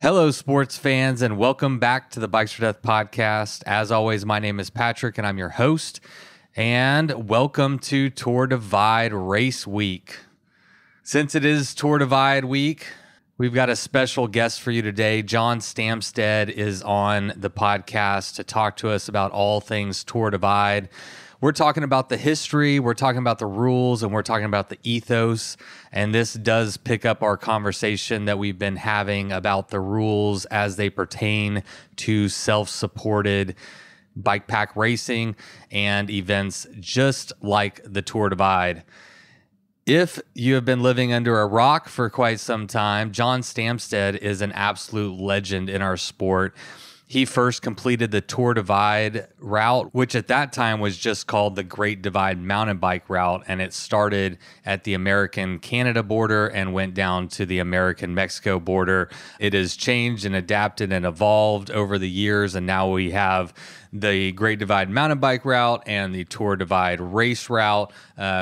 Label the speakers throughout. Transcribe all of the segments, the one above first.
Speaker 1: Hello, sports fans, and welcome back to the Bikes for Death podcast. As always, my name is Patrick, and I'm your host. And welcome to Tour Divide Race Week. Since it is Tour Divide Week, we've got a special guest for you today. John Stamstad is on the podcast to talk to us about all things Tour Divide. We're talking about the history, we're talking about the rules, and we're talking about the ethos. And this does pick up our conversation that we've been having about the rules as they pertain to self-supported bike pack racing and events just like the Tour Divide. If you have been living under a rock for quite some time, John Stamstad is an absolute legend in our sport. He first completed the Tour Divide route, which at that time was just called the Great Divide Mountain Bike Route, and it started at the American-Canada border and went down to the American-Mexico border. It has changed and adapted and evolved over the years, and now we have the Great Divide Mountain Bike Route and the Tour Divide Race Route,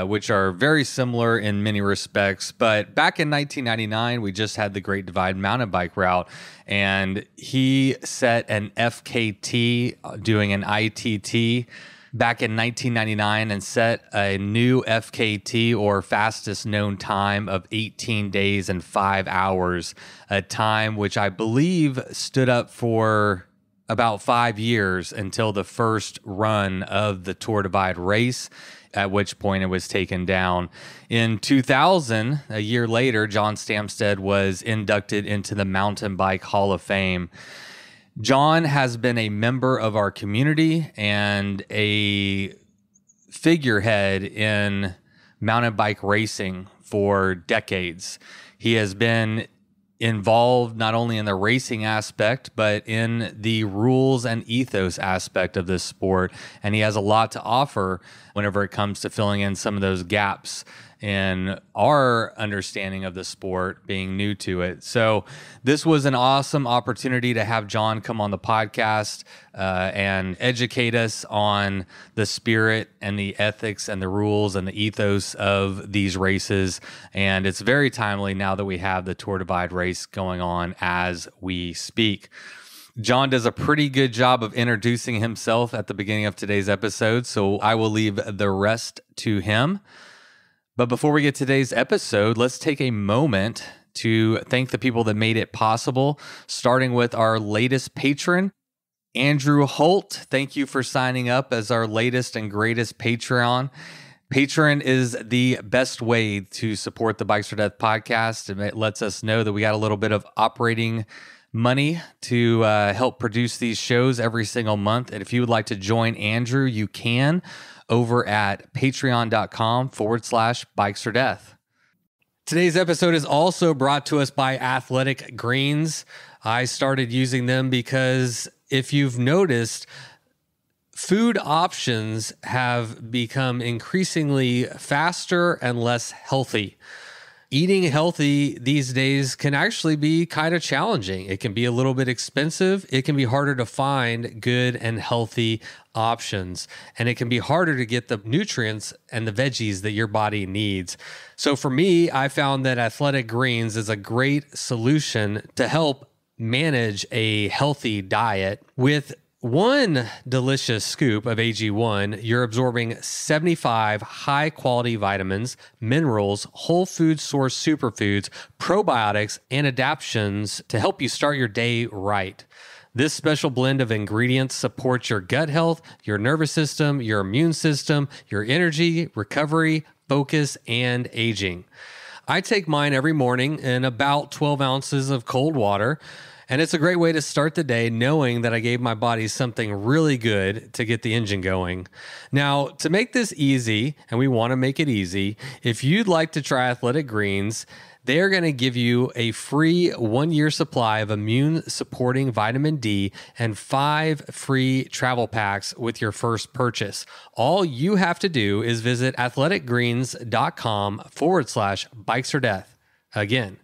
Speaker 1: which are very similar in many respects. But back in 1999, we just had the Great Divide Mountain Bike Route, and he set an FKT doing an ITT back in 1999 and set a new FKT, or fastest known time, of 18 days and 5 hours, a time which I believe stood up for about 5 years until the first run of the Tour Divide race, at which point it was taken down. In 2000, a year later, John Stamstad was inducted into the Mountain Bike Hall of Fame. John has been a member of our community and a figurehead in mountain bike racing for decades. He has been involved not only in the racing aspect, but in the rules and ethos aspect of this sport. And he has a lot to offer whenever it comes to filling in some of those gaps in our understanding of the sport, being new to it. So this was an awesome opportunity to have John come on the podcast and educate us on the spirit and the ethics and the rules and the ethos of these races. And it's very timely now that we have the Tour Divide race going on as we speak. John does a pretty good job of introducing himself at the beginning of today's episode, so I will leave the rest to him. But before we get to today's episode, let's take a moment to thank the people that made it possible, starting with our latest patron, Andrew Holt. Thank you for signing up as our latest and greatest Patreon. Patreon is the best way to support the Bikes for Death podcast. It lets us know that we got a little bit of operating money to help produce these shows every single month. And if you would like to join Andrew, you can over at patreon.com/Bikes for Death. Today's episode is also brought to us by Athletic Greens. I started using them because if you've noticed, food options have become increasingly faster and less healthy. Eating healthy these days can actually be kind of challenging. It can be a little bit expensive. It can be harder to find good and healthy options. And it can be harder to get the nutrients and the veggies that your body needs. So for me, I found that Athletic Greens is a great solution to help manage a healthy diet. With one delicious scoop of AG1, you're absorbing 75 high-quality vitamins, minerals, whole food source superfoods, probiotics, and adaptogens to help you start your day right. This special blend of ingredients supports your gut health, your nervous system, your immune system, your energy, recovery, focus, and aging. I take mine every morning in about 12 ounces of cold water. And it's a great way to start the day knowing that I gave my body something really good to get the engine going. Now, to make this easy, and we want to make it easy, if you'd like to try Athletic Greens, they're going to give you a free 1-year supply of immune-supporting vitamin D and 5 free travel packs with your first purchase. All you have to do is visit athleticgreens.com/bikes for death. Again,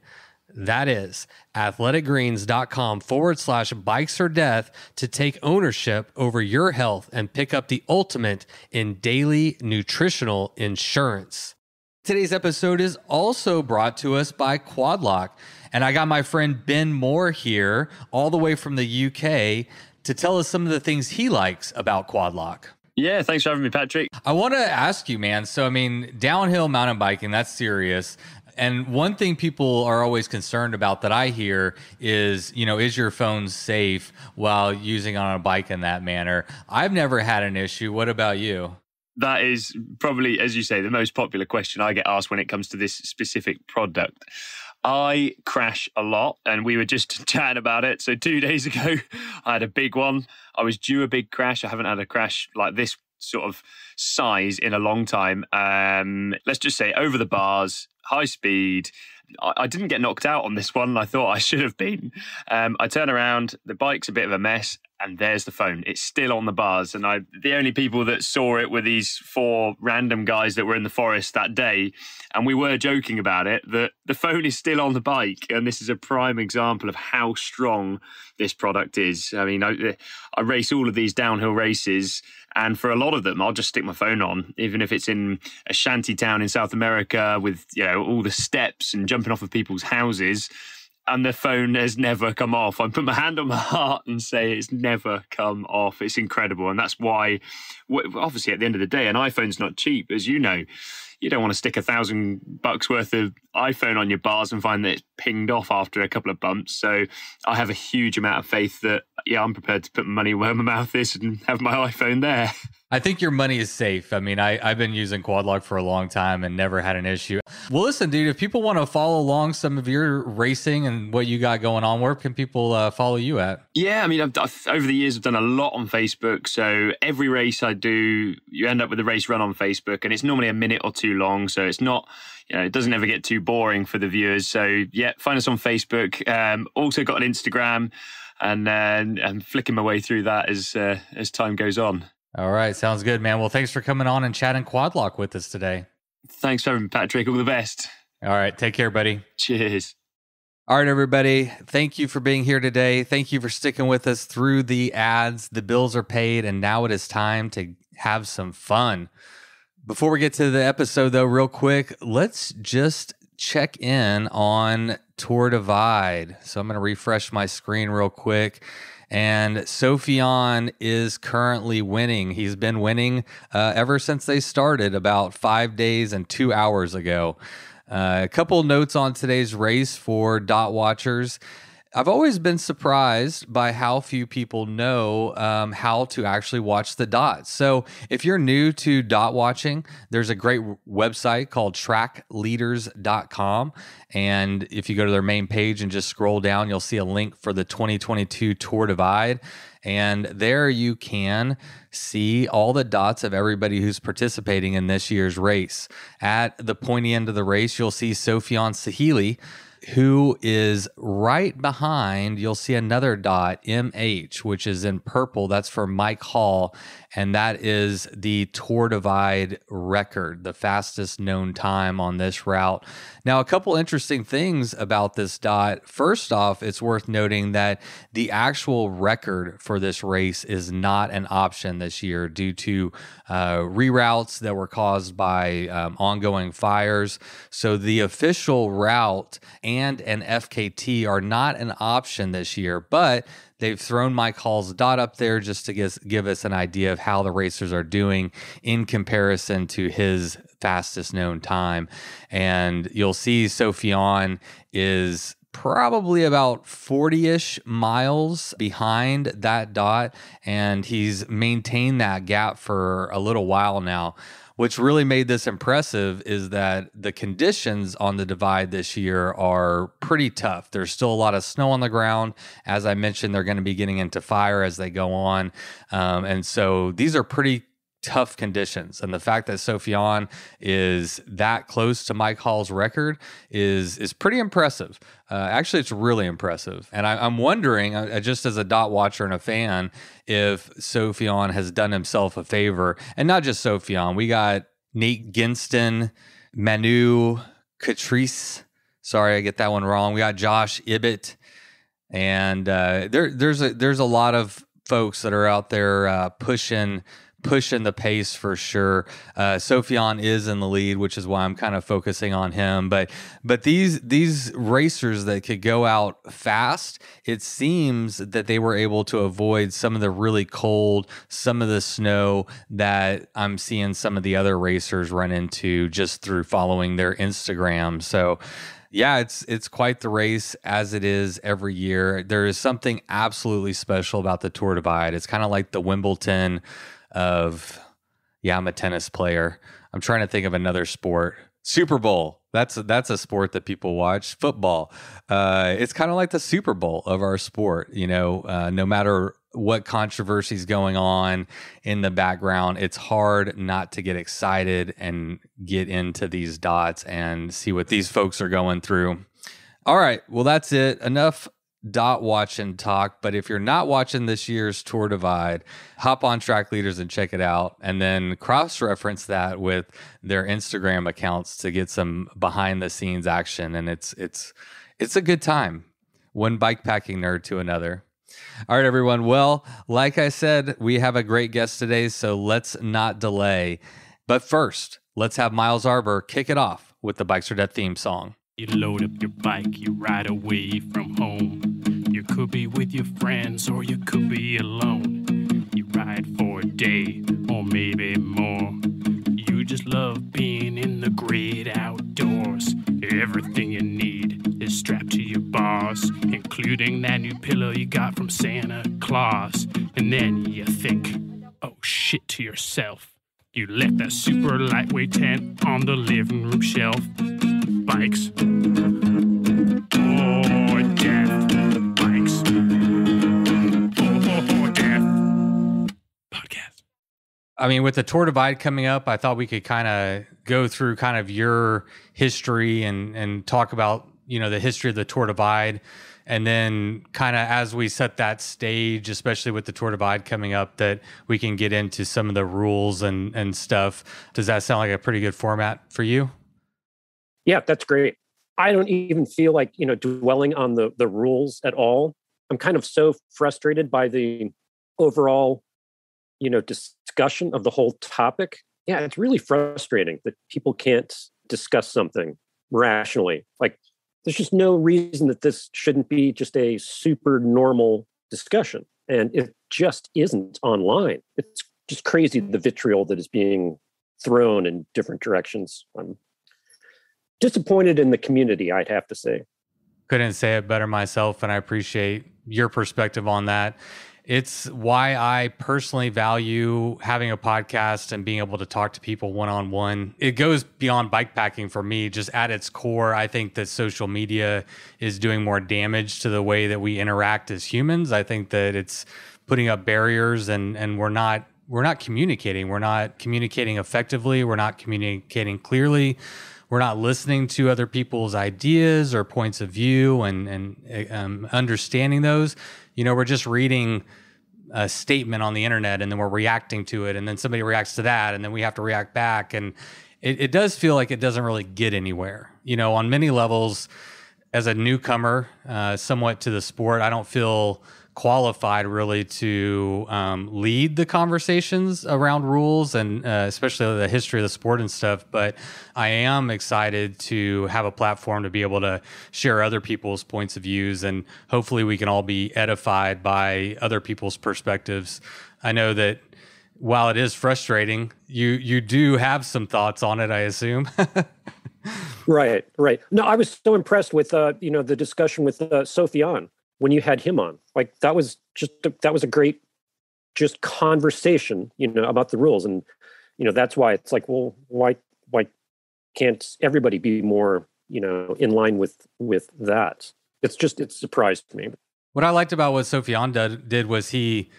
Speaker 1: that is athleticgreens.com/bikes for death to take ownership over your health and pick up the ultimate in daily nutritional insurance. Today's episode is also brought to us by Quad Lock. And I got my friend Ben Moore here, all the way from the UK, to tell us some of the things he likes about quad lock.
Speaker 2: Yeah, thanks for having me, Patrick.
Speaker 1: I want to ask you, man. So, I mean, downhill mountain biking, that's serious. And one thing people are always concerned about that I hear is, is your phone safe while using on a bike in that manner? I've never had an issue. What about you?
Speaker 2: That is probably, as you say, the most popular question I get asked when it comes to this specific product. I crash a lot, and we were just chatting about it. So 2 days ago, I had a big one. I was due a big crash. I haven't had a crash like this sort of size in a long time. Let's just say over the bars, high speed. I didn't get knocked out on this one. I thought I should have been. I turn around, the bike's a bit of a mess, and there's the phone. It's still on the bars. And the only people that saw it were these 4 random guys that were in the forest that day. And we were joking about it, that the phone is still on the bike. And this is a prime example of how strong this product is. I mean, I race all of these downhill races, and for a lot of them, I'll just stick my phone on, even if it's in a shanty town in South America with, all the steps and jumping off of people's houses. And the phone has never come off. I put my hand on my heart and say it's never come off. It's incredible. And that's why, obviously, at the end of the day, an iPhone's not cheap, as you know. You don't want to stick $1,000 worth of iPhone on your bars and find that it's pinged off after a couple of bumps. So I have a huge amount of faith that, I'm prepared to put money where my mouth is and have my iPhone there.
Speaker 1: I think your money is safe. I mean, I've been using quad lock for a long time and never had an issue. Well, listen, dude, if people want to follow along some of your racing and what you got going on, where can people follow you at?
Speaker 2: Yeah, I mean, I've over the years, I've done a lot on Facebook. So every race I do, you end up with a race run on Facebook, and it's normally a minute or two long. So it's not, it doesn't ever get too boring for the viewers. So yeah, find us on Facebook. Also got an Instagram, and I'm flicking my way through that as time goes on.
Speaker 1: All right. Sounds good, man. Well, thanks for coming on and chatting quad lock with us today.
Speaker 2: Thanks for having me, Patrick. All the best.
Speaker 1: All right. Take care, buddy.
Speaker 2: Cheers.
Speaker 1: All right, everybody. Thank you for being here today. Thank you for sticking with us through the ads. The bills are paid, and now it is time to have some fun. Before we get to the episode, though, real quick, let's just check in on Tour Divide. So I'm going to refresh my screen real quick. And Sofian is currently winning. He's been winning ever since they started about 5 days and 2 hours ago. A couple notes on today's race for dot watchers. I've always been surprised by how few people know how to actually watch the dots. So if you're new to dot watching, there's a great website called trackleaders.com. And if you go to their main page and just scroll down, you'll see a link for the 2022 Tour Divide. And there you can see all the dots of everybody who's participating in this year's race. At the pointy end of the race, you'll see Sofian Sahili, who is right behind. You'll see another dot, MH, which is in purple. That's for Mike Hall, and that is the Tour Divide record, the fastest known time on this route. Now, a couple interesting things about this dot. First off, it's worth noting that the actual record for this race is not an option this year due to reroutes that were caused by ongoing fires. So the official route and an FKT are not an option this year, but they've thrown Mike Hall's dot up there just to give us an idea of how the racers are doing in comparison to his fastest known time. And you'll see Sofian is probably about 40-ish miles behind that dot, and he's maintained that gap for a little while now. What's really made this impressive is that the conditions on the divide this year are pretty tough. There's still a lot of snow on the ground. As I mentioned, they're going to be getting into fire as they go on. And so these are pretty tough conditions. And the fact that Sofian is that close to Mike Hall's record is pretty impressive. Actually, it's really impressive. And I'm wondering, just as a dot watcher and a fan, if Sofian has done himself a favor. And not just Sofian. We got Nate Ginston, Manu Catrice. Sorry, I get that one wrong. We got Josh Ibbett. And there's a lot of folks that are out there pushing pushing the pace for sure. Sophian is in the lead, which is why I'm kind of focusing on him. But these racers that could go out fast, it seems that they were able to avoid some of the really cold, some of the snow that I'm seeing some of the other racers run into just through following their Instagram. So yeah, it's quite the race, as it is every year. There is something absolutely special about the Tour Divide. It's kind of like the Wimbledon of, yeah, I'm a tennis player. I'm trying to think of another sport. Super Bowl. That's a sport that people watch. Football. It's kind of like the Super Bowl of our sport. No matter what controversy's going on in the background, it's hard not to get excited and get into these dots and see what these folks are going through. All right. Well, that's it. Enough dot watch and talk. But if you're not watching this year's Tour Divide, hop on Track Leaders and check it out, and then cross-reference that with their Instagram accounts to get some behind the scenes action. And it's a good time. One bikepacking nerd to another. All right, everyone. Well, like I said, we have a great guest today, so let's not delay. But first, let's have Miles Arbor kick it off with the Bikes or Death theme song.
Speaker 3: You load up your bike, you ride away from home. You could be with your friends or you could be alone. You ride for a day or maybe more. You just love being in the great outdoors. Everything you need is strapped to your bars, including that new pillow you got from Santa Claus. And then you think, oh shit, to yourself. You left that super lightweight tent on the living room shelf. Bikes or death. Bikes or death. Podcast.
Speaker 1: I mean, with the Tour Divide coming up, I thought we could kind of go through kind of your history and talk about, the history of the Tour Divide. And then kind of as we set that stage, especially with the Tour Divide coming up, that we can get into some of the rules and stuff. Does that sound like a pretty good format for you?
Speaker 4: Yeah, that's great. I don't even feel like, dwelling on the rules at all. I'm kind of so frustrated by the overall, discussion of the whole topic. Yeah, it's really frustrating that people can't discuss something rationally. Like, there's just no reason that this shouldn't be just a super normal discussion. And it just isn't online. It's just crazy, the vitriol that is being thrown in different directions. I'm disappointed in the community, I'd have to say.
Speaker 1: Couldn't say it better myself, and I appreciate your perspective on that. It's why I personally value having a podcast and being able to talk to people one-on-one. It goes beyond bikepacking for me. Just at its core, I think that social media is doing more damage to the way that we interact as humans. I think that it's putting up barriers, and we're not communicating. We're not communicating effectively. We're not communicating clearly. We're not listening to other people's ideas or points of view and understanding those. We're just reading a statement on the internet, and then we're reacting to it, and then somebody reacts to that, and then we have to react back. And it does feel like it doesn't really get anywhere. On many levels, as a newcomer, somewhat to the sport, I don't feel qualified really to lead the conversations around rules and especially the history of the sport and stuff. But I am excited to have a platform to be able to share other people's points of views, and hopefully we can all be edified by other people's perspectives. I know that while it is frustrating, you do have some thoughts on it, I assume.
Speaker 4: Right. No, I was so impressed with the discussion with Sophian when you had him on. Like, that was a great just conversation, about the rules. And, that's why it's like, well, why can't everybody be more, in line with that? It surprised me.
Speaker 1: What I liked about what Sophian did was he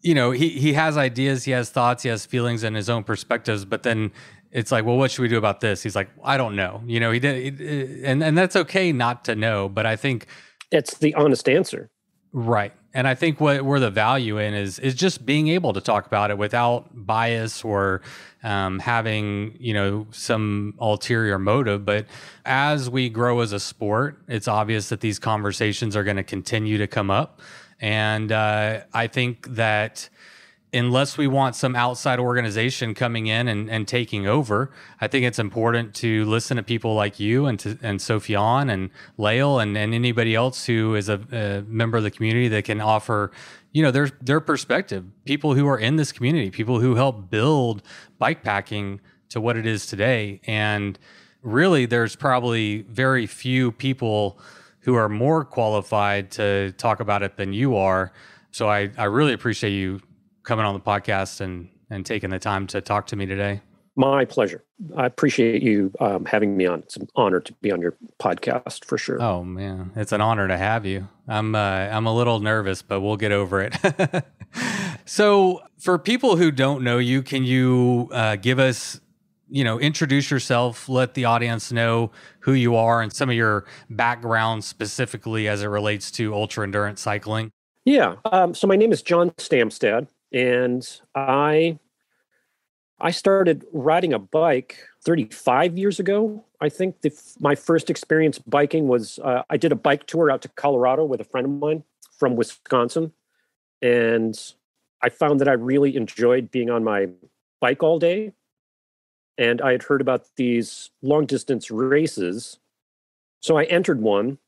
Speaker 1: has ideas, he has thoughts, he has feelings and his own perspectives, but then it's like, well, what should we do about this? He's like, I don't know. He did, and that's okay not to know, but I think
Speaker 4: it's the honest answer.
Speaker 1: Right. And I think where the value in is just being able to talk about it without bias or having, some ulterior motive. But as we grow as a sport, it's obvious that these conversations are going to continue to come up. And I think that unless we want some outside organization coming in and taking over, I think it's important to listen to people like you and Sophian and Lael and anybody else who is a member of the community that can offer, their perspective. People who are in this community, people who help build bikepacking to what it is today. And really, there's probably very few people who are more qualified to talk about it than you are. So I really appreciate you coming on the podcast and taking the time to talk to me today.
Speaker 4: My pleasure. I appreciate you having me on. It's an honor to be on your podcast for sure.
Speaker 1: Oh man, it's an honor to have you. I'm a little nervous, but we'll get over it. So for people who don't know you, can you give us, introduce yourself, let the audience know who you are and some of your background specifically as it relates to ultra endurance cycling?
Speaker 4: Yeah. So my name is John Stamstad, and I started riding a bike 35 years ago. I think my first experience biking was I did a bike tour out to Colorado with a friend of mine from Wisconsin, and I found that I really enjoyed being on my bike all day. And I had heard about these long distance races. So I entered one,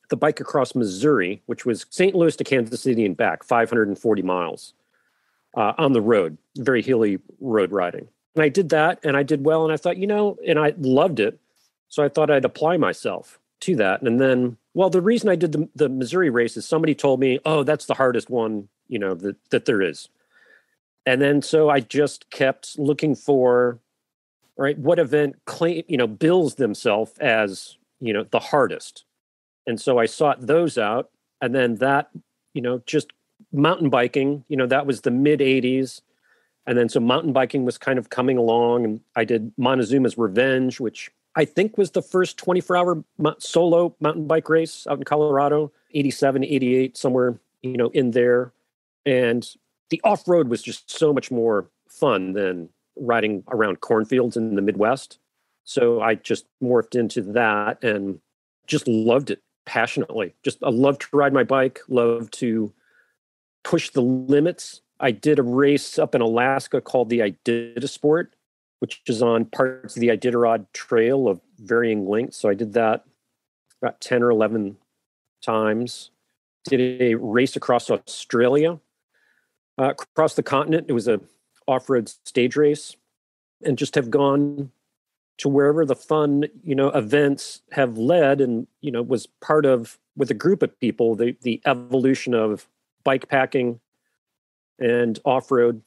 Speaker 4: the Bike Across Missouri, which was St. Louis to Kansas City and back, 540 miles on the road, very hilly road riding. And I did that and I did well. And I thought, and I loved it. So I thought I'd apply myself to that. And then, the reason I did the Missouri race is somebody told me, oh, that's the hardest one, that there is. And then so I just kept looking for, right, what event bills themselves as, the hardest. And so I sought those out. And then that, just mountain biking, that was the mid 80s. And then so mountain biking was kind of coming along, and I did Montezuma's Revenge, which I think was the first 24-hour solo mountain bike race out in Colorado, 87, 88, somewhere, in there. And the off-road was just so much more fun than riding around cornfields in the Midwest. So I just morphed into that and just loved it passionately. I love to ride my bike, love to push the limits. I did a race up in Alaska called the Iditarod, which is on parts of the Iditarod Trail of varying lengths. So I did that about 10 or 11 times. Did a race across Australia, across the continent. It was a off-road stage race, and just have gone to wherever the fun, events have led, and, was part of, with a group of people, the evolution of bike packing and off-road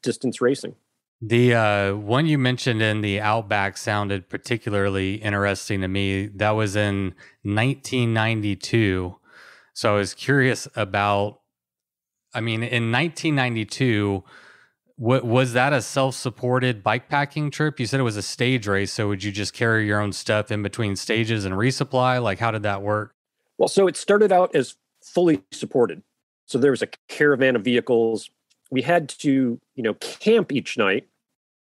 Speaker 4: distance racing.
Speaker 1: The one you mentioned in the Outback sounded particularly interesting to me. That was in 1992. So I was curious about, in 1992, was that a self-supported bikepacking trip? You said it was a stage race. So would you just carry your own stuff in between stages and resupply? Like, how did that work?
Speaker 4: Well, so it started out as fully supported. So there was a caravan of vehicles. We had to, camp each night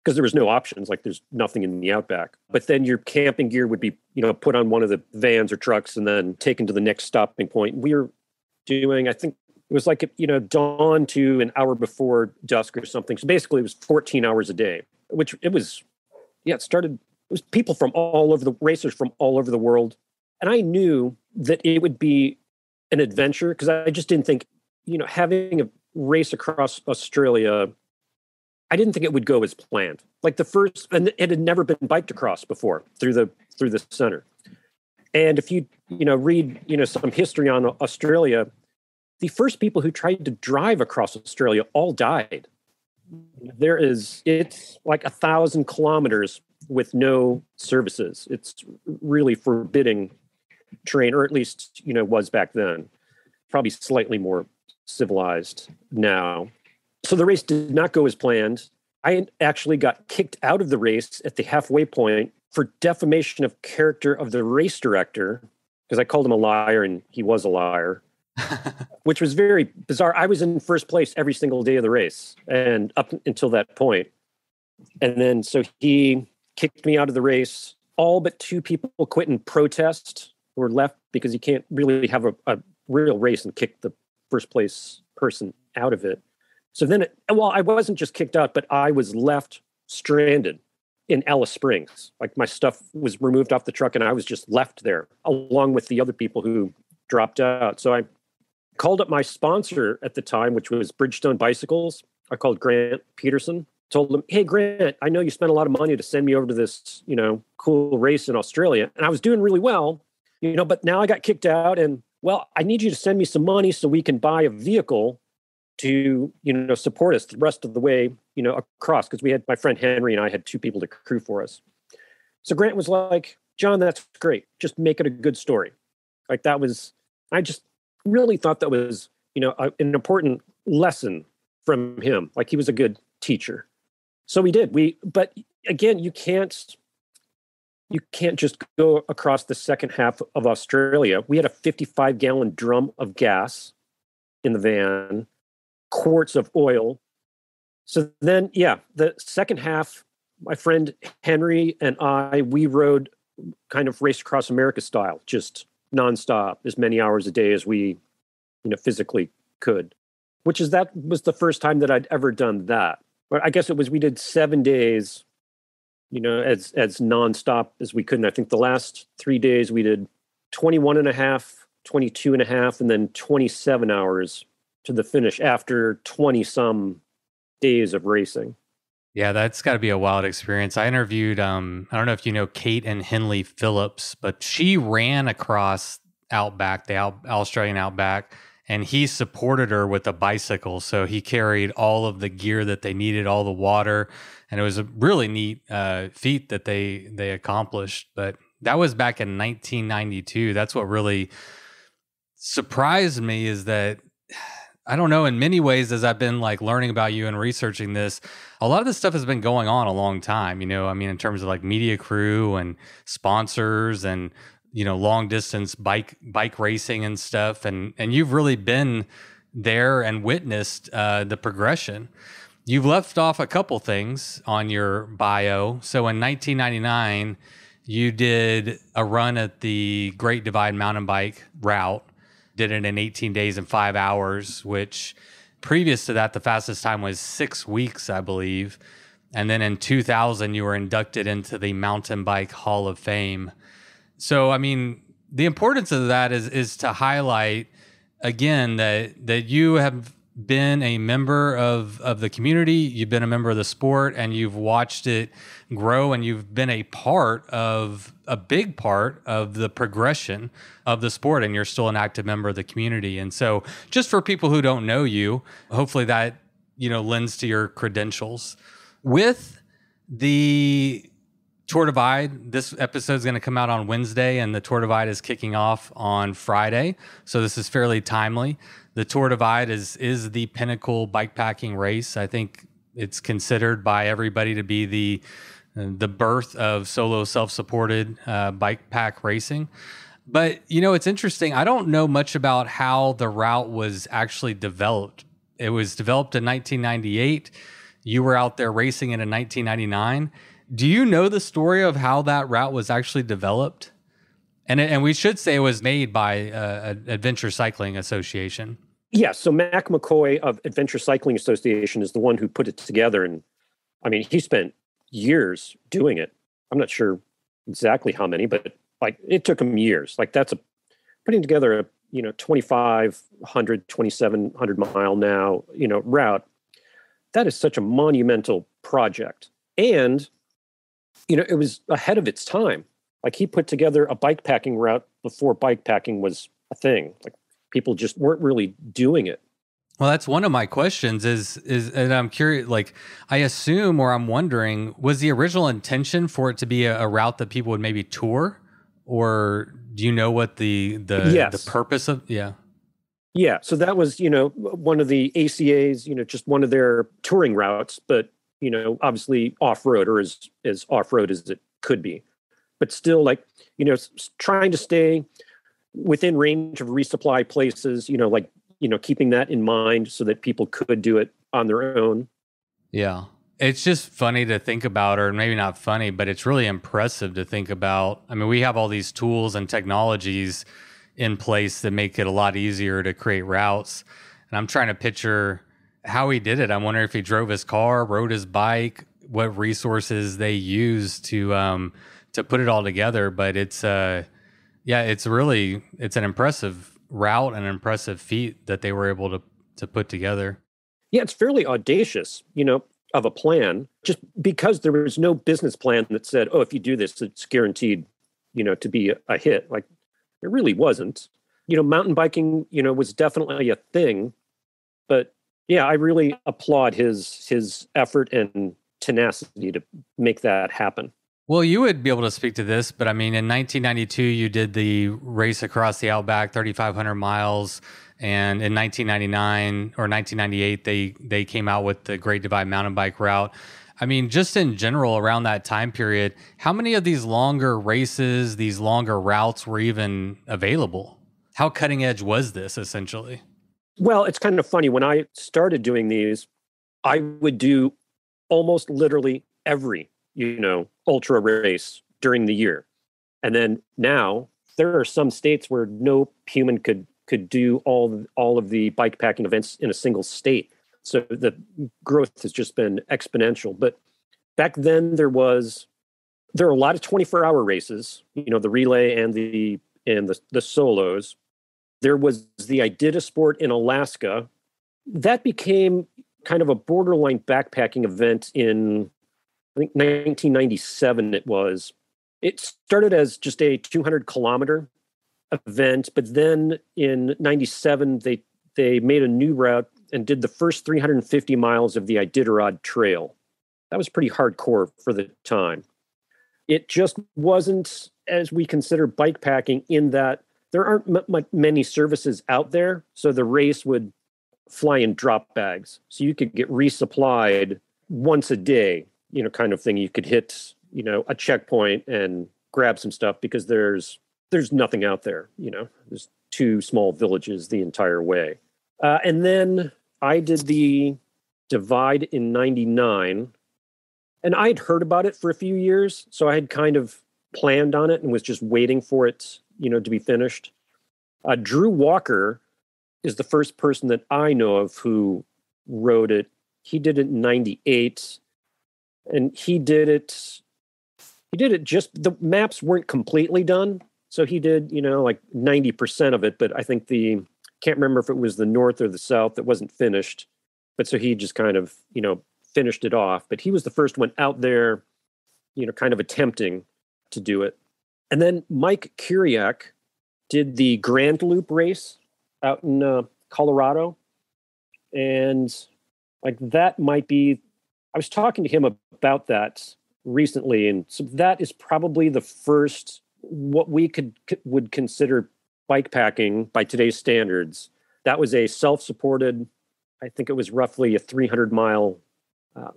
Speaker 4: because there was no options. Like, there's nothing in the Outback. But then your camping gear would be, put on one of the vans or trucks and then taken to the next stopping point. We were doing, I think it was like, dawn to an hour before dusk or something. So basically it was 14 hours a day, which it was, it was people from all over, the racers from all over the world. And I knew that it would be an adventure because I just didn't think, having a race across Australia, I didn't think it would go as planned. Like and it had never been biked across before through the center. And if you, read, some history on Australia, the first people who tried to drive across Australia all died. It's like 1,000 kilometers with no services. It's really forbidding terrain, or at least, was back then. Probably slightly more civilized now. So the race did not go as planned. I actually got kicked out of the race at the halfway point for defamation of character of the race director, because I called him a liar and he was a liar. Which was very bizarre. I was in first place every single day of the race and up until that point. And then so he kicked me out of the race. All but 2 people quit in protest, were left, because you can't really have a real race and kick the first place person out of it. So then, well, I wasn't just kicked out, but I was left stranded in Alice Springs. Like my stuff was removed off the truck and I was just left there along with the other people who dropped out. So I called up my sponsor at the time, which was Bridgestone Bicycles. I called Grant Peterson, told him, hey, Grant, I know you spent a lot of money to send me over to this, cool race in Australia. And I was doing really well, but now I got kicked out and, well, I need you to send me some money so we can buy a vehicle to, support us the rest of the way, across, because we had my friend Henry and I had 2 people to crew for us. So Grant was like, John, that's great. Just make it a good story. Like I just really thought that was, an important lesson from him. Like he was a good teacher. So we did. But again, you can't just go across the second half of Australia. We had a 55-gallon drum of gas in the van, quarts of oil. So then, the second half, my friend Henry and we rode kind of race across America style, just nonstop, as many hours a day as we, physically could, that was the first time that I'd ever done that. But I guess we did 7 days, as nonstop as we could. And I think the last 3 days we did 21 and a half, 22 and a half, and then 27 hours to the finish after 20 some days of racing.
Speaker 1: Yeah, that's got to be a wild experience. I interviewed, I don't know if you know Kate and Henley Phillips, but she ran across Outback, the Australian Outback, and he supported her with a bicycle. So he carried all of the gear that they needed, all the water, and it was a really neat feat that they accomplished. But that was back in 1992. That's what really surprised me is that, I don't know, in many ways, as I've been like learning about you and researching this, a lot of this stuff has been going on a long time, in terms of like media crew and sponsors and, long distance bike racing and stuff. And you've really been there and witnessed the progression. You've left off a couple things on your bio. So in 1999, you did a run at the Great Divide mountain bike route. Did it in 18 days and 5 hours, which previous to that, the fastest time was 6 weeks, I believe. And then in 2000, you were inducted into the Mountain Bike Hall of Fame. So, the importance of that is to highlight, again, that you have been a member of the community, you've been a member of the sport, and you've watched it grow, and you've been a big part of the progression of the sport, and you're still an active member of the community. And so just for people who don't know you, hopefully that, lends to your credentials. With the Tour Divide, this episode is going to come out on Wednesday, and the Tour Divide is kicking off on Friday. So this is fairly timely. The Tour Divide is the pinnacle bikepacking race. I think it's considered by everybody to be the birth of solo self-supported bike pack racing. But, it's interesting. I don't know much about how the route was actually developed. It was developed in 1998. You were out there racing it in 1999. Do you know the story of how that route was actually developed? And we should say it was made by Adventure Cycling Association.
Speaker 4: Yeah, so Mac McCoy of Adventure Cycling Association is the one who put it together. And he spent years doing it. I'm not sure exactly how many, but it took him years. Putting together a 2,500, 2,700 mile now route. That is such a monumental project, and it was ahead of its time. He put together a bikepacking route before bikepacking was a thing. People just weren't really doing it.
Speaker 1: Well, that's one of my questions is, and I'm curious, I assume, or I'm wondering, was the original intention for it to be a route that people would maybe tour? Or do you know what the purpose of? Yeah.
Speaker 4: Yeah. So that was, one of the ACA's, just one of their touring routes, but, obviously off-road, or as off-road as it could be, but still trying to stay within range of resupply places, keeping that in mind so that people could do it on their own.
Speaker 1: Yeah. It's just funny to think about, or maybe not funny, but it's really impressive to think about. We have all these tools and technologies in place that make it a lot easier to create routes. And I'm trying to picture how he did it. I wonder if he drove his car, rode his bike, what resources they used to put it all together. But it's it's an impressive route and an impressive feat that they were able to put together.
Speaker 4: Yeah, it's fairly audacious, of a plan, just because there was no business plan that said, oh, if you do this, it's guaranteed, to be a hit. Like, it really wasn't. Mountain biking, was definitely a thing. But yeah, I really applaud his effort and tenacity to make that happen.
Speaker 1: Well, you would be able to speak to this, but I mean, in 1992, you did the race across the Outback, 3,500 miles. And in 1999 or 1998, they came out with the Great Divide mountain bike route. I mean, just in general, around that time period, how many of these longer races, these longer routes were even available? How cutting edge was this, essentially?
Speaker 4: Well, it's kind of funny. When I started doing these, I would do almost literally every, ultra race during the year. And then now there are some states where no human could do all of the bike packing events in a single state. So the growth has just been exponential. But back then there are a lot of 24-hour races, the relay and the solos. There was the Ididasport in Alaska. That became kind of a borderline backpacking event in, I think, 1997 it was. It started as just a 200-kilometer event, but then in 97, they made a new route and did the first 350 miles of the Iditarod Trail. That was pretty hardcore for the time. It just wasn't, as we consider bikepacking, in that there aren't many services out there, so the race would fly in drop bags. So you could get resupplied once a day, kind of thing. You could hit, a checkpoint and grab some stuff because there's nothing out there, There's 2 small villages the entire way. And then I did the Divide in 99, and I had heard about it for a few years, so I had kind of planned on it and was just waiting for it, to be finished. Drew Walker is the first person that I know of who rode it. He did it in 98, and he did it just, the maps weren't completely done. So he did, like 90% of it, but I think can't remember if it was the north or the south that wasn't finished. But so he just kind of, finished it off. But he was the first one out there, kind of attempting to do it. And then Mike Kiriak did the Grand Loop race out in Colorado. And like that might be, I was talking to him about that recently. And so that is probably the first, what we would consider bikepacking by today's standards. That was a self-supported, I think it was roughly a 300-mile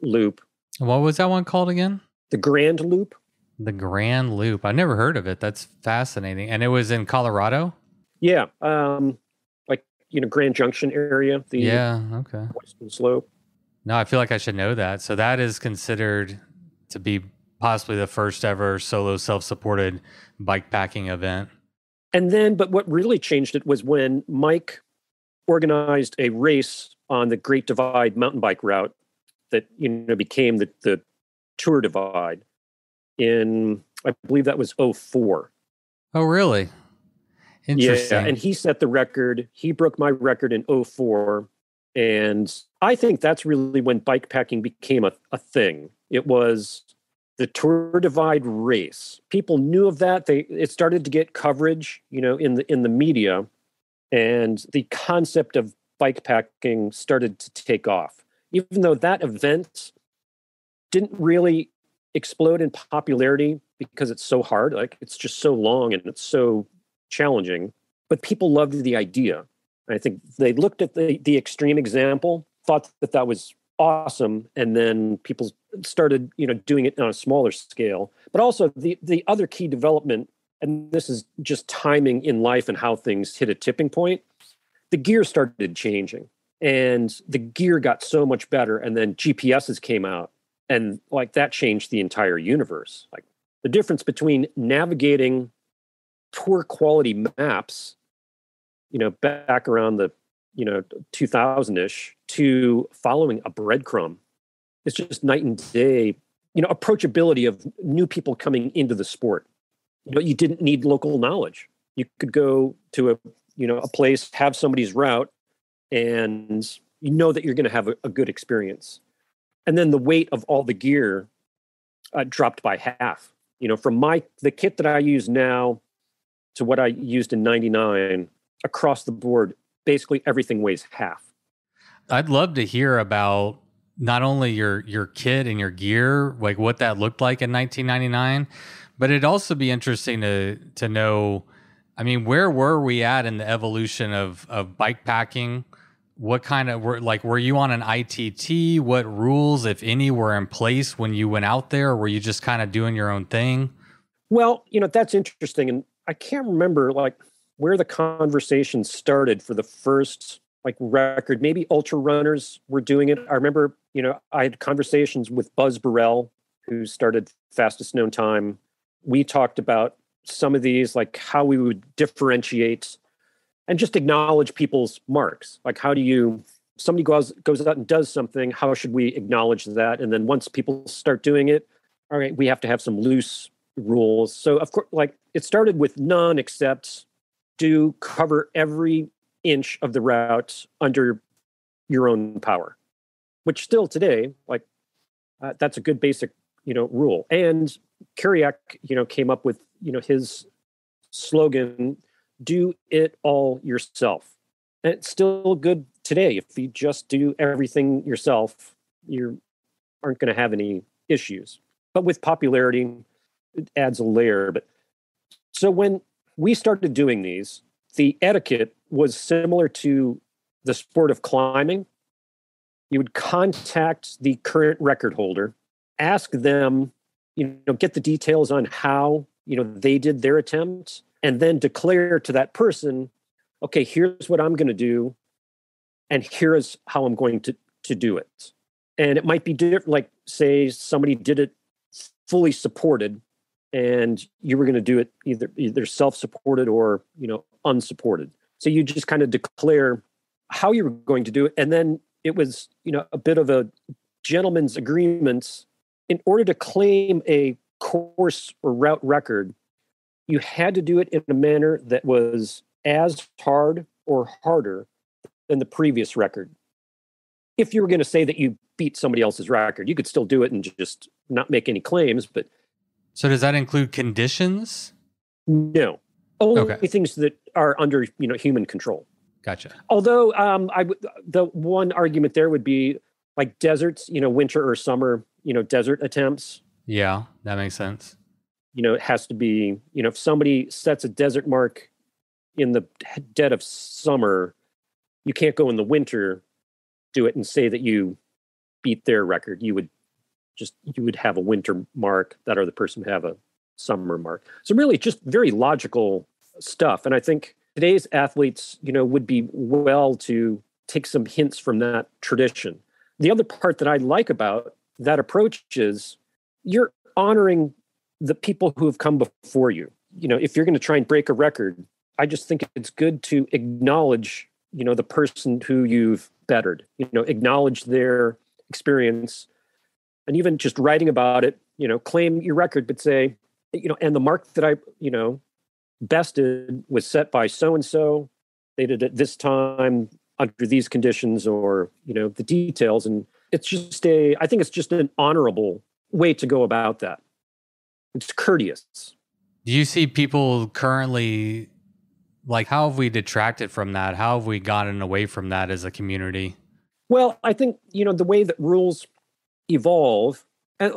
Speaker 4: loop.
Speaker 1: What was that one called again?
Speaker 4: The Grand Loop.
Speaker 1: The Grand Loop. I never heard of it. That's fascinating. And it was in Colorado?
Speaker 4: Yeah. Grand Junction area.
Speaker 1: Okay.
Speaker 4: Western Slope.
Speaker 1: No, I feel like I should know that. So that is considered to be possibly the first ever solo self-supported bikepacking event.
Speaker 4: And then, but what really changed it was when Mike organized a race on the Great Divide mountain bike route that, became the Tour Divide in, I believe that was 2004.
Speaker 1: Oh, really? Interesting.
Speaker 4: Yeah, and he set the record. He broke my record in 2004. And I think that's really when bikepacking became a thing. It was the Tour Divide race. People knew of that. It started to get coverage, in the media, and the concept of bikepacking started to take off. Even though that event didn't really explode in popularity because it's so hard, like it's just so long and it's so challenging, but people loved the idea. And I think they looked at the extreme example, thought that was awesome, and then people started doing it on a smaller scale. But also the other key development, and this is just timing in life and how things hit a tipping point, the gear started changing and the gear got so much better, and then GPSs came out, and like that changed the entire universe. Like the difference between navigating poor quality maps, back around the 2000-ish, to following a breadcrumb. It's just night and day, approachability of new people coming into the sport. You didn't need local knowledge. You could go to a place, have somebody's route, and you know that you're going to have a good experience. And then the weight of all the gear dropped by half. From the kit that I use now to what I used in 99, across the board, basically everything weighs half. I'd
Speaker 1: love to hear about not only your kit and your gear, like what that looked like in 1999, but it'd also be interesting to know, I mean, where were we at in the evolution of bike packing? What kind of, were you on an ITT? What rules, if any, were in place when you went out there? Or were you just kind of doing your own thing?
Speaker 4: Well, that's interesting. And I can't remember where the conversation started for the first record. Maybe ultra runners were doing it. I remember, I had conversations with Buzz Burrell, who started Fastest Known Time. We talked about some of these, how we would differentiate and just acknowledge people's marks. How do somebody goes out and does something, how should we acknowledge that? And then once people start doing it, all right, we have to have some loose rules. So of course, it started with none except do cover every inch of the route under your own power, which still today, that's a good basic, rule. And Kiriak, came up with, his slogan, do it all yourself. And it's still good today. If you just do everything yourself, you aren't going to have any issues. But with popularity, it adds a layer. But so when we started doing these, the etiquette was similar to the sport of climbing. You would contact the current record holder, ask them, get the details on how, they did their attempt, and then declare to that person, okay, here's what I'm going to do, and here's how I'm going to do it. And it might be different, say somebody did it fully supported, and you were going to do it either self-supported or, unsupported. So you just kind of declare how you were going to do it. And then it was, a bit of a gentleman's agreement. In order to claim a course or route record, you had to do it in a manner that was as hard or harder than the previous record. If you were going to say that you beat somebody else's record, you could still do it and just not make any claims. But
Speaker 1: so does that include conditions?
Speaker 4: No, only things that are under human control.
Speaker 1: Gotcha.
Speaker 4: Although the one argument there would be deserts, winter or summer, desert attempts.
Speaker 1: Yeah, that makes sense.
Speaker 4: It has to be, if somebody sets a desert mark in the dead of summer, you can't go in the winter, do it and say that you beat their record. You would have a winter mark, that other person would have a summer mark. So really just very logical stuff. And I think today's athletes, would be well to take some hints from that tradition. The other part that I like about that approach is you're honoring the people who have come before you. If you're going to try and break a record, I just think it's good to acknowledge, the person who you've bettered, acknowledge their experience, and even just writing about it, claim your record, but say, and the mark that I, bested was set by so-and-so. They did it this time under these conditions, or, the details. And it's just I think it's just an honorable way to go about that. It's courteous.
Speaker 1: Do you see people currently, how have we detracted from that? How have we gotten away from that as a community?
Speaker 4: Well, I think, the way that rules evolve, and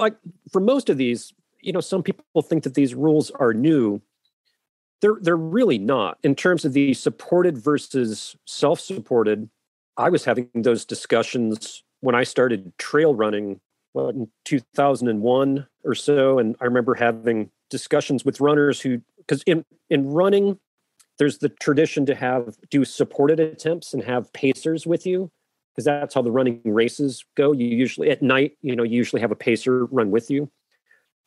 Speaker 4: for most of these, some people think that these rules are new. They're really not. In terms of the supported versus self-supported, I was having those discussions when I started trail running in 2001 or so. And I remember having discussions with runners because in running, there's the tradition to do supported attempts and have pacers with you, because that's how the running races go. You usually at night, you usually have a pacer run with you.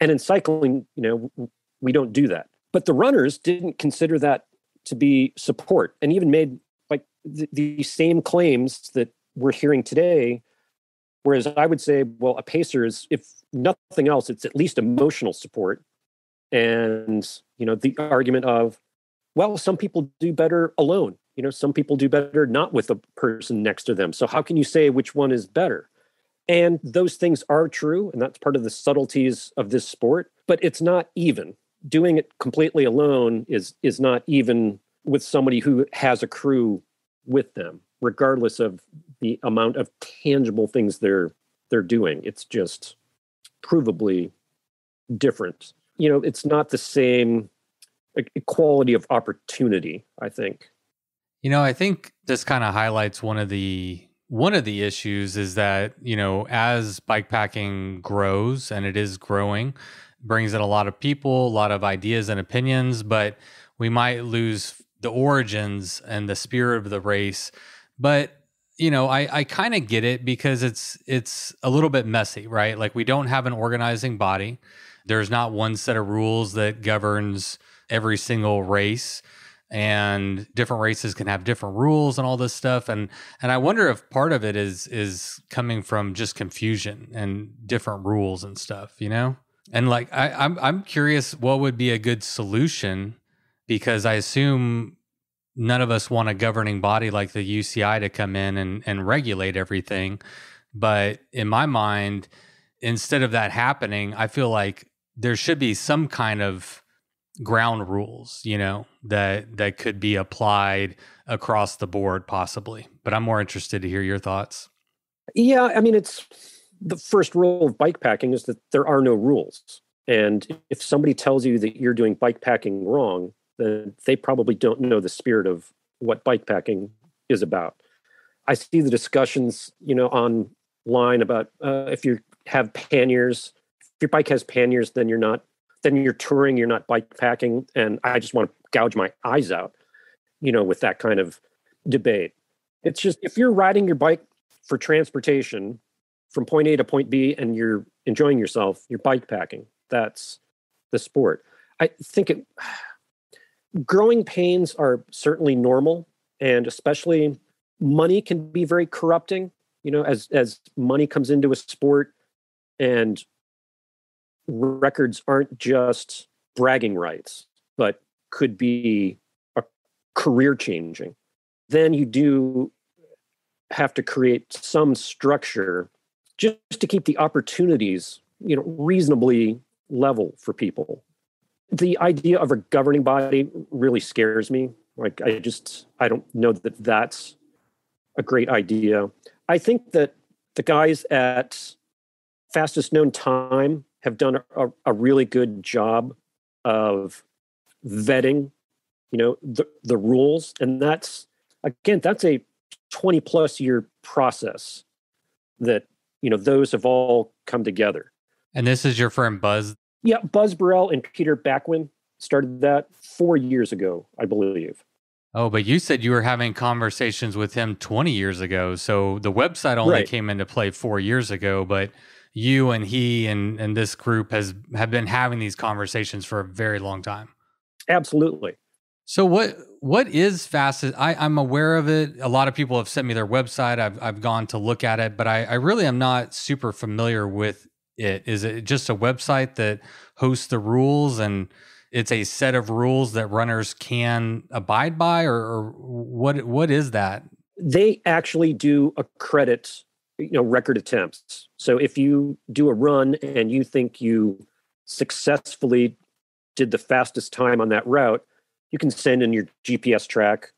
Speaker 4: And in cycling, we don't do that. But the runners didn't consider that to be support, and even made the same claims that we're hearing today. Whereas I would say, well, a pacer is, if nothing else, it's at least emotional support. And, the argument of, well, some people do better alone. Some people do better not with a person next to them. So how can you say which one is better? And those things are true. And that's part of the subtleties of this sport, but it's not even. Doing it completely alone is not even with somebody who has a crew with them, regardless of the amount of tangible things they're doing. It's just provably different. It's not the same equality of opportunity, I think.
Speaker 1: I think this kind of highlights one of the issues is that, as bikepacking grows, and it is growing, brings in a lot of people, a lot of ideas and opinions, but we might lose the origins and the spirit of the race. But I kind of get it, because it's a little bit messy, right? Like, we don't have an organizing body. There's not one set of rules that governs every single race, and different races can have different rules and all this stuff. And I wonder if part of it is coming from just confusion and different rules and stuff, And like, I'm curious what would be a good solution, because I assume none of us want a governing body like the UCI to come in and regulate everything. But in my mind, instead of that happening, I feel like there should be some kind of ground rules, that could be applied across the board possibly. But I'm more interested to hear your thoughts.
Speaker 4: Yeah, I mean, it's the first rule of bikepacking is that there are no rules. And if somebody tells you that you're doing bikepacking wrong, then they probably don't know the spirit of what bikepacking is about. I see the discussions, online about if you have panniers, if your bike has panniers, then you're touring, you're not bikepacking. And I just want to gouge my eyes out, with that kind of debate. It's just, if you're riding your bike for transportation from point A to point B and you're enjoying yourself, you're bikepacking. That's the sport. I think growing pains are certainly normal, and especially money can be very corrupting, as money comes into a sport, and records aren't just bragging rights, but could be a career changing. Then you do have to create some structure just to keep the opportunities, reasonably level for people. The idea of a governing body really scares me. Like, I don't know that that's a great idea. I think that the guys at Fastest Known Time have done a really good job of vetting, the rules. And that's a 20 plus year process that, those have all come together.
Speaker 1: And this is your friend Buzz?
Speaker 4: Yeah, Buzz Burrell and Peter Backwin started that 4 years ago, I believe.
Speaker 1: Oh, but you said you were having conversations with him 20 years ago. So the website only came into play 4 years ago, but you and he and this group have been having these conversations for a very long time.
Speaker 4: Absolutely.
Speaker 1: So what is Fastest? I'm aware of it. A lot of people have sent me their website. I've gone to look at it, but I really am not super familiar with it. Is it just a website that hosts the rules, and it's a set of rules that runners can abide by, or what is that?
Speaker 4: They actually do accredit, record attempts. So if you do a run and you think you successfully did the fastest time on that route, you can send in your GPS track,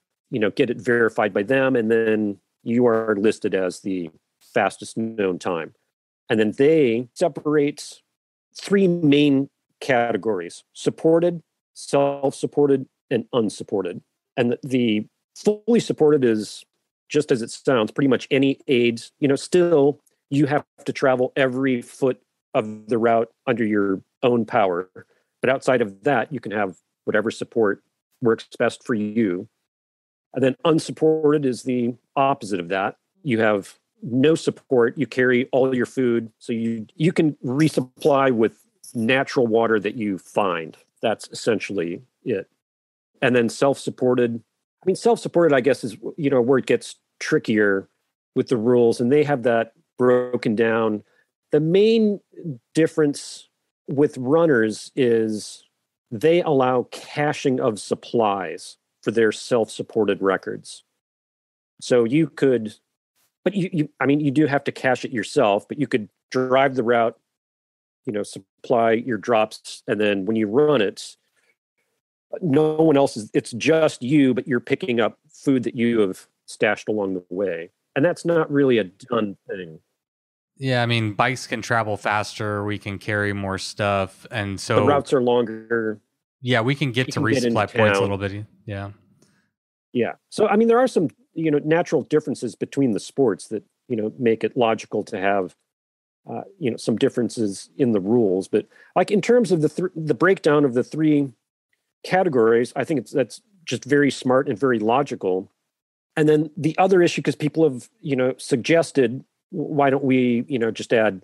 Speaker 4: get it verified by them, and then you are listed as the fastest known time. And then they separate three main categories: supported, self-supported, and unsupported. And the fully supported is, just as it sounds, pretty much any aids. Still, you have to travel every foot of the route under your own power. But outside of that, you can have whatever support works best for you. And then unsupported is the opposite of that. You have no support. You carry all your food. So you can resupply with natural water that you find. That's essentially it. And then self-supported, I guess, is, where it gets trickier. with the rules, and they have that broken down. The main difference with runners is they allow caching of supplies for their self-supported records. So you could, but you do have to cache it yourself, but you could drive the route, supply your drops, and then when you run it, no one else it's just you, but you're picking up food that you have stashed along the way. And that's not really a done thing.
Speaker 1: Yeah, I mean, bikes can travel faster. We can carry more stuff. And so
Speaker 4: the routes are longer.
Speaker 1: Yeah, we can get to resupply points a little bit. Yeah.
Speaker 4: Yeah. So, I mean, there are some, natural differences between the sports that, make it logical to have, some differences in the rules. But like in terms of the breakdown of the three categories, I think that's just very smart and very logical. And then the other issue, because people have, suggested, why don't we, just add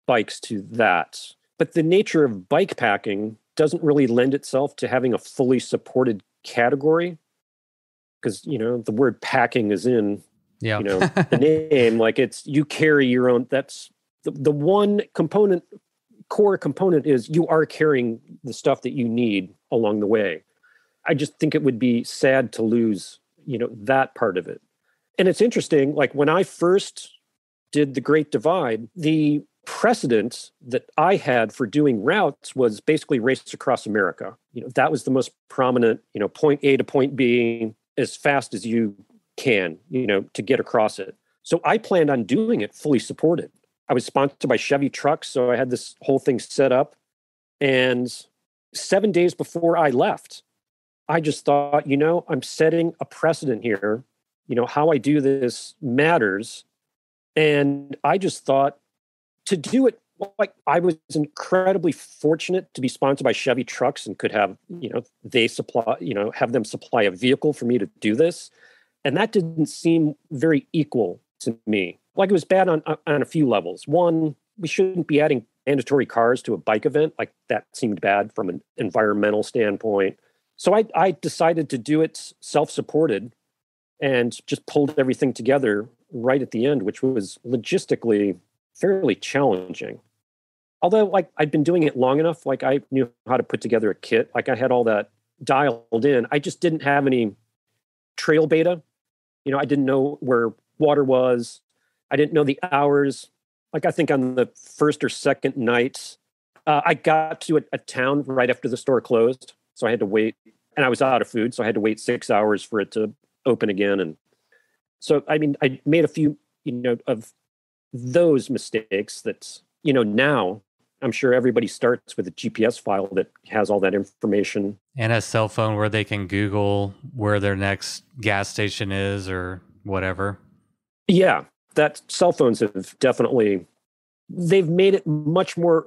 Speaker 4: bikes to that? But the nature of bike packing doesn't really lend itself to having a fully supported category, because, the word packing is in, the name, like you carry your own, that's the one core component is you are carrying the stuff that you need along the way. I just think it would be sad to lose, that part of it. And it's interesting, like when I first did the Great Divide, the precedent that I had for doing routes was basically race across America. That was the most prominent, point A to point B as fast as you can, to get across it. So I planned on doing it fully supported. I was sponsored by Chevy trucks, so I had this whole thing set up. And 7 days before I left, I just thought, I'm setting a precedent here. How I do this matters. And I just thought to do it, like I was incredibly fortunate to be sponsored by Chevy trucks and could have, they supply, have them supply a vehicle for me to do this. And that didn't seem very equal to me. Like it was bad on a few levels. One, we shouldn't be adding mandatory cars to a bike event. Like that seemed bad from an environmental standpoint. So I decided to do it self-supported and just pulled everything together right at the end, which was logistically fairly challenging. Although like I'd been doing it long enough, like I knew how to put together a kit. Like I had all that dialed in. I just didn't have any trail beta. I didn't know where water was. I didn't know the hours. Like I think on the first or second night, I got to a town right after the store closed. So I had to wait, and I was out of food. So I had to wait 6 hours for it to open again. And so, I mean, I made a few, of those mistakes that, now I'm sure everybody starts with a GPS file that has all that information.
Speaker 1: And a cell phone where they can Google where their next gas station is or whatever.
Speaker 4: Yeah, that cell phones have definitely, they've made it much more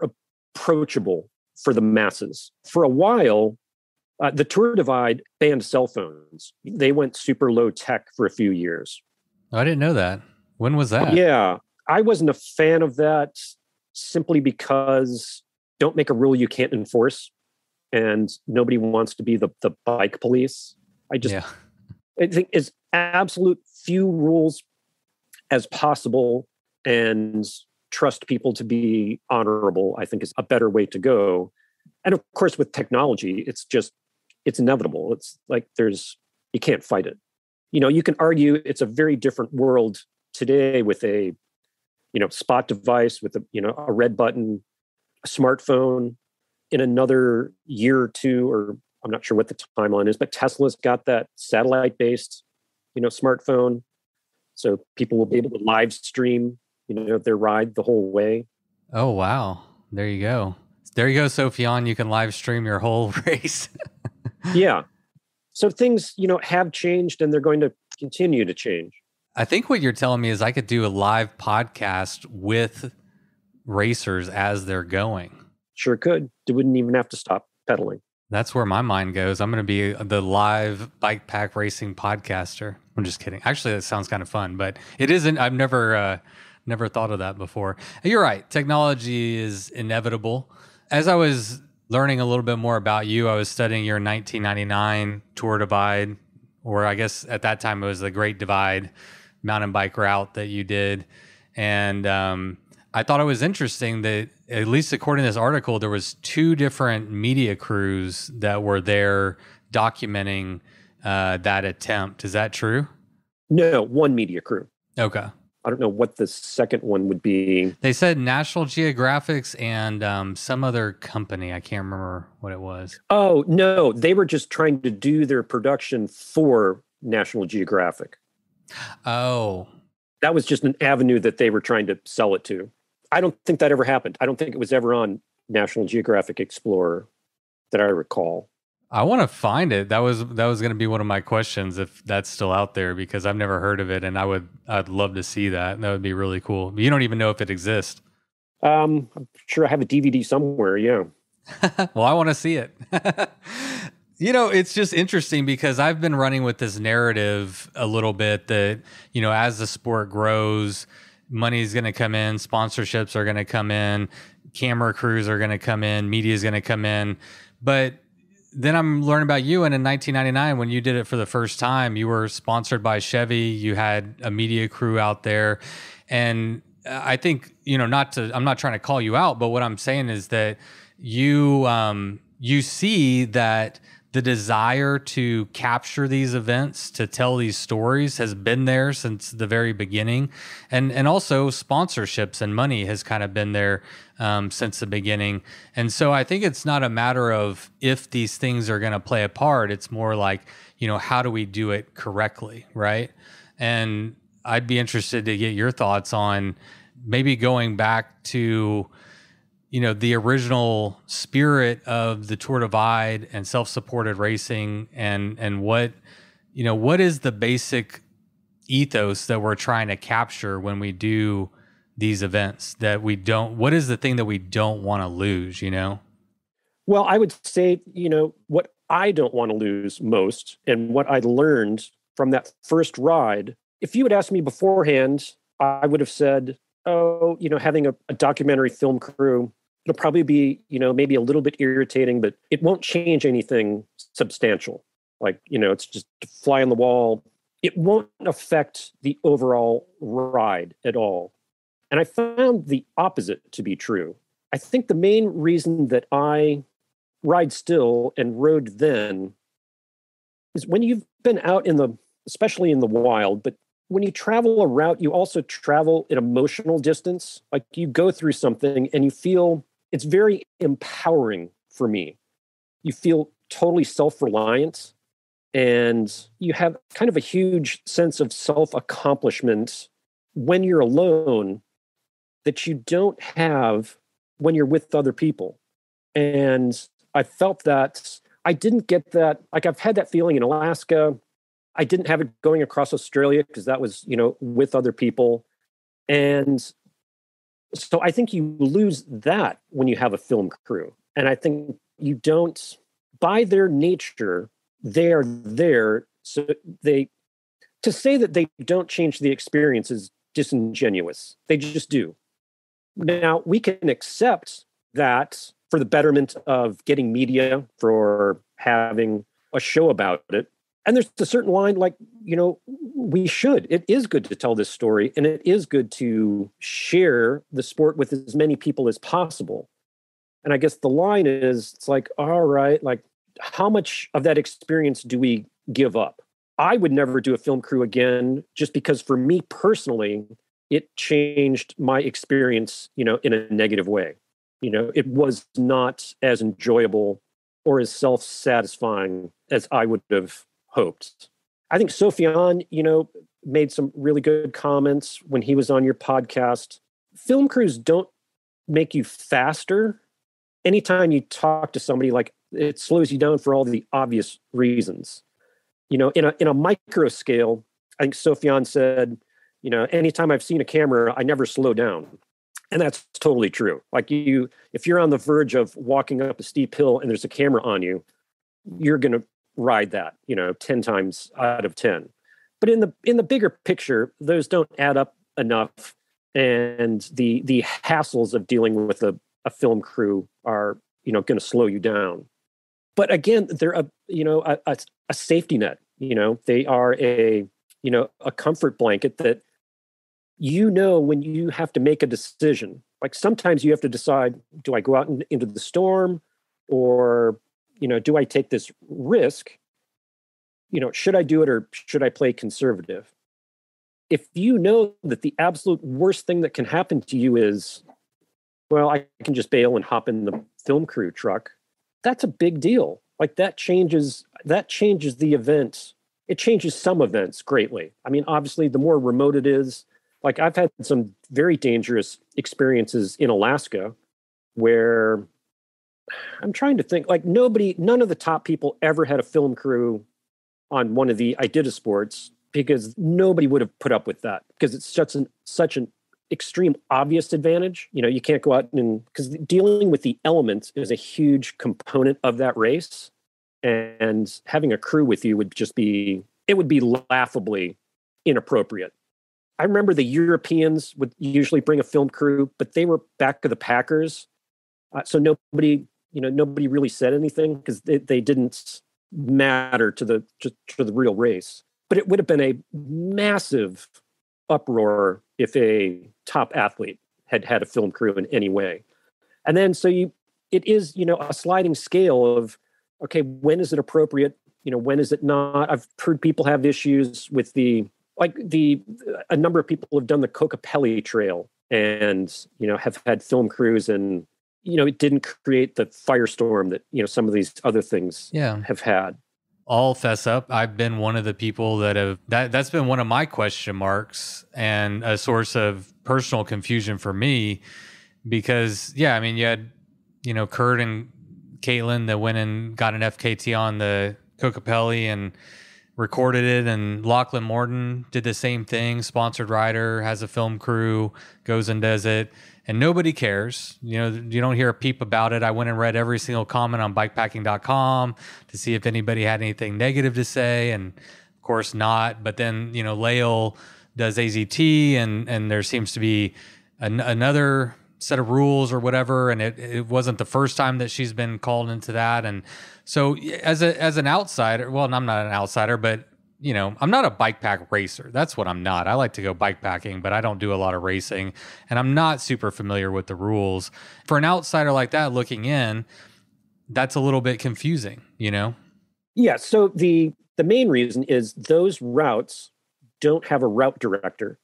Speaker 4: approachable for the masses. For a while, the Tour Divide banned cell phones. They went super low tech for a few years.
Speaker 1: Oh, I didn't know that. When was that?
Speaker 4: Yeah, I wasn't a fan of that simply because don't make a rule you can't enforce. And nobody wants to be the bike police. I think as absolute few rules as possible and trust people to be honorable, I think is a better way to go. And of course, with technology, it's inevitable. It's like you can't fight it. You can argue it's a very different world today with a, spot device with a red button, a smartphone. In another year or two, or I'm not sure what the timeline is, but Tesla's got that satellite-based, smartphone. So people will be able to live stream, their ride the whole way.
Speaker 1: Oh, wow. There you go. There you go, Sophion. You can live stream your whole race.
Speaker 4: Yeah. So things, have changed and they're going to continue to change.
Speaker 1: I think what you're telling me is I could do a live podcast with racers as they're going.
Speaker 4: Sure could. You wouldn't even have to stop pedaling. That's
Speaker 1: where my mind goes. I'm going to be the live bike pack racing podcaster. I'm just kidding. Actually, that sounds kind of fun, but it isn't. I've never thought of that before. You're right. Technology is inevitable. As I was learning a little bit more about you, I was studying your 1999 Tour Divide, or I guess at that time it was the Great Divide, mountain bike route that you did. And I thought it was interesting that, at least according to this article, there was 2 different media crews that were there documenting that attempt. Is that true?
Speaker 4: No, one media crew.
Speaker 1: Okay.
Speaker 4: I don't know what the second one would be.
Speaker 1: They said National Geographic's and some other company. I can't remember what it was.
Speaker 4: Oh, no. They were just trying to do their production for National Geographic.
Speaker 1: Oh.
Speaker 4: That was just an avenue that they were trying to sell it to. I don't think that ever happened. I don't think it was ever on National Geographic Explorer that I recall.
Speaker 1: I want to find it. That was going to be one of my questions, if that's still out there, because I've never heard of it, and I'd love to see that. That would be really cool. You don't even know if it exists.
Speaker 4: I'm sure I have a DVD somewhere. Yeah.
Speaker 1: Well, I want to see it. It's just interesting because I've been running with this narrative a little bit that, as the sport grows, money is going to come in, sponsorships are going to come in, camera crews are going to come in, media is going to come in. But then I'm learning about you, and in 1999, when you did it for the first time, you were sponsored by Chevy. You had a media crew out there, and I think I'm not trying to call you out, but what I'm saying is that you see that the desire to capture these events, to tell these stories, has been there since the very beginning, and also sponsorships and money has kind of been there since the beginning. And so I think it's not a matter of if these things are going to play a part. It's more like, how do we do it correctly, right? And I'd be interested to get your thoughts on maybe going back to the original spirit of the Tour Divide and self-supported racing, and what is the basic ethos that we're trying to capture when we do these events, what is the thing that we don't want to lose,
Speaker 4: Well, I would say, what I don't want to lose most, and what I learned from that first ride, if you had asked me beforehand, I would have said, having a documentary film crew, it'll probably be, maybe a little bit irritating, but it won't change anything substantial. Like, it's just a fly on the wall. It won't affect the overall ride at all. And I found the opposite to be true. I think the main reason that I ride still and rode then is when you've been out especially in the wild, but when you travel a route, you also travel an emotional distance. Like, you go through something and you feel it's very empowering for me. You feel totally self-reliant, and you have kind of a huge sense of self-accomplishment when you're alone that you don't have when you're with other people. And I felt that I didn't get that. Like, I've had that feeling in Alaska. I didn't have it going across Australia because that was, with other people. And so I think you lose that when you have a film crew. And I think you don't, by their nature, they're there. So to say that they don't change the experience is disingenuous. They just do. Now, we can accept that for the betterment of getting media, for having a show about it. And there's a certain line, like, we should. It is good to tell this story, and it is good to share the sport with as many people as possible. And I guess the line is, it's like, all right, like, how much of that experience do we give up? I would never do a film crew again, just because for me personally, it changed my experience, in a negative way. It was not as enjoyable or as self-satisfying as I would have hoped. I think Sofian, made some really good comments when he was on your podcast. Film crews don't make you faster. Anytime you talk to somebody, like, it slows you down for all the obvious reasons. In a micro scale, I think Sofian said, anytime I've seen a camera, I never slow down. And that's totally true. Like, if you're on the verge of walking up a steep hill and there's a camera on you, you're going to ride that, 10 times out of 10. But in the bigger picture, those don't add up enough. And the hassles of dealing with a film crew are, going to slow you down. But again, they're a safety net. They are a a comfort blanket that, when you have to make a decision. Like sometimes you have to decide, do I go out into the storm, or, do I take this risk? Should I do it, or should I play conservative? If you know that the absolute worst thing that can happen to you is, well, I can just bail and hop in the film crew truck, that's a big deal. Like that changes the event. It changes some events greatly. I mean, obviously, the more remote it is, like I've had some very dangerous experiences in Alaska where I'm trying to think, like none of the top people ever had a film crew on one of the Iditas sports, because nobody would have put up with that, because it's such an extreme obvious advantage. You can't go out because dealing with the elements is a huge component of that race, and having a crew with you would be laughably inappropriate. I remember the Europeans would usually bring a film crew, but they were back of the packers. So nobody really said anything, because they didn't matter to the real race. But it would have been a massive uproar if a top athlete had had a film crew in any way. And then it is a sliding scale of, okay, when is it appropriate? When is it not? I've heard people have issues with a number of people have done the Kokopelli Trail and, have had film crews, and, it didn't create the firestorm that, some of these other things have had.
Speaker 1: I'll fess up. I've been one of the people that's been one of my question marks and a source of personal confusion for me, because, you had, Kurt and Caitlin that went and got an FKT on the Kokopelli and recorded it, and Lachlan Morton did the same thing. Sponsored rider, has a film crew, goes and does it, and nobody cares. You don't hear a peep about it. I went and read every single comment on bikepacking.com to see if anybody had anything negative to say, and of course not. But then, Lael does AZT, and there seems to be another set of rules or whatever, and it wasn't the first time that she's been called into that. And so as an outsider, well, I'm not an outsider, but I'm not a bike pack racer. That's what I'm not. I like to go bike packing, but I don't do a lot of racing, and I'm not super familiar with the rules. For an outsider like that looking in, that's a little bit confusing,
Speaker 4: Yeah. So the main reason is those routes don't have a route director.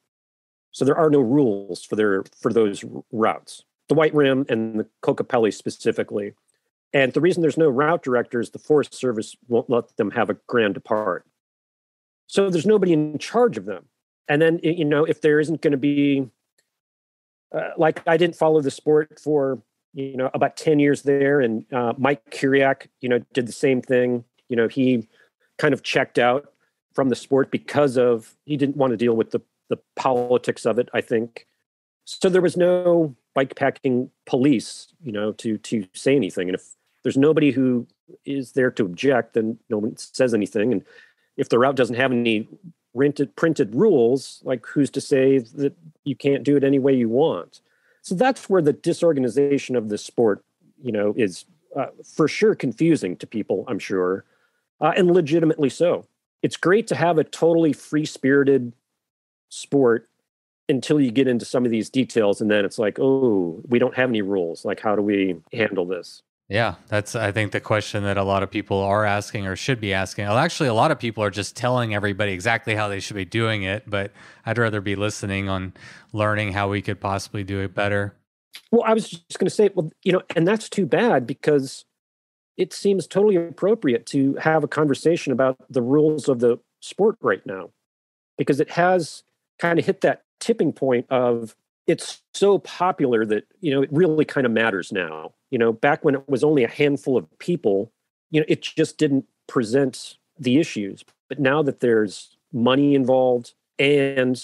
Speaker 4: So there are no rules for those routes, the White Rim and the Kokopelli specifically. And the reason there's no route director is the Forest Service won't let them have a grand depart. So there's nobody in charge of them. And then, if there isn't going to be, I didn't follow the sport for, about 10 years there. And Mike Kiriak, did the same thing. He kind of checked out from the sport because he didn't want to deal with the politics of it, I think. So there was no bikepacking police, to say anything. And if there's nobody who is there to object, then no one says anything. And if the route doesn't have any printed rules, like who's to say that you can't do it any way you want? So that's where the disorganization of the sport, is for sure confusing to people, I'm sure, and legitimately so. It's great to have a totally free-spirited sport until you get into some of these details, and then it's like, oh, we don't have any rules. Like, how do we handle this?
Speaker 1: Yeah, that's, I think, the question that a lot of people are asking or should be asking. Well, actually, a lot of people are just telling everybody exactly how they should be doing it, but I'd rather be listening on learning how we could possibly do it better.
Speaker 4: Well, I was just going to say, and that's too bad, because it seems totally appropriate to have a conversation about the rules of the sport right now, because it has kind of hit that tipping point of it's so popular that, it really kind of matters now. Back when it was only a handful of people, it just didn't present the issues. But now that there's money involved and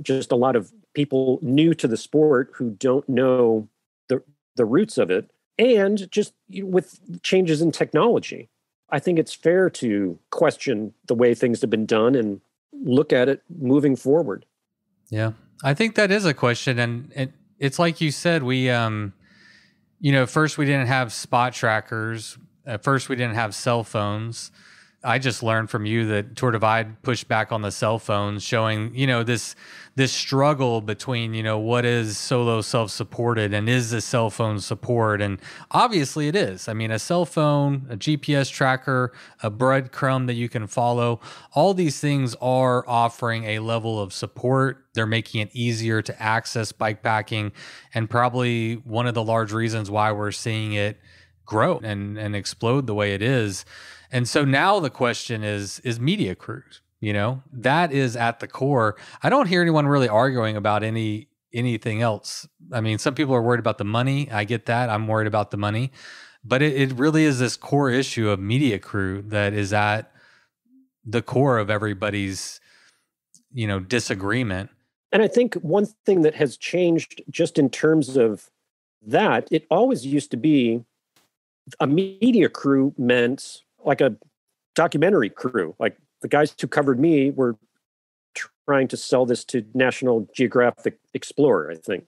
Speaker 4: just a lot of people new to the sport who don't know the roots of it, and just with changes in technology, I think it's fair to question the way things have been done and look at it moving forward.
Speaker 1: Yeah, I think that is a question. And it's like you said, we, first we didn't have spot trackers. At first we didn't have cell phones. I just learned from you that Tour Divide pushed back on the cell phones, showing, this struggle between, what is solo self-supported and is the cell phone support? And obviously it is. I mean, a cell phone, a GPS tracker, a breadcrumb that you can follow, all these things are offering a level of support. They're making it easier to access bikepacking, and probably one of the large reasons why we're seeing it grow and explode the way it is. And so now the question is media crews, that is at the core. I don't hear anyone really arguing about anything else. I mean, some people are worried about the money. I get that. I'm worried about the money, but it really is this core issue of media crew that is at the core of everybody's, disagreement.
Speaker 4: And I think one thing that has changed just in terms of that, it always used to be a media crew meant like a documentary crew. Like the guys who covered me were trying to sell this to National Geographic Explorer, I think.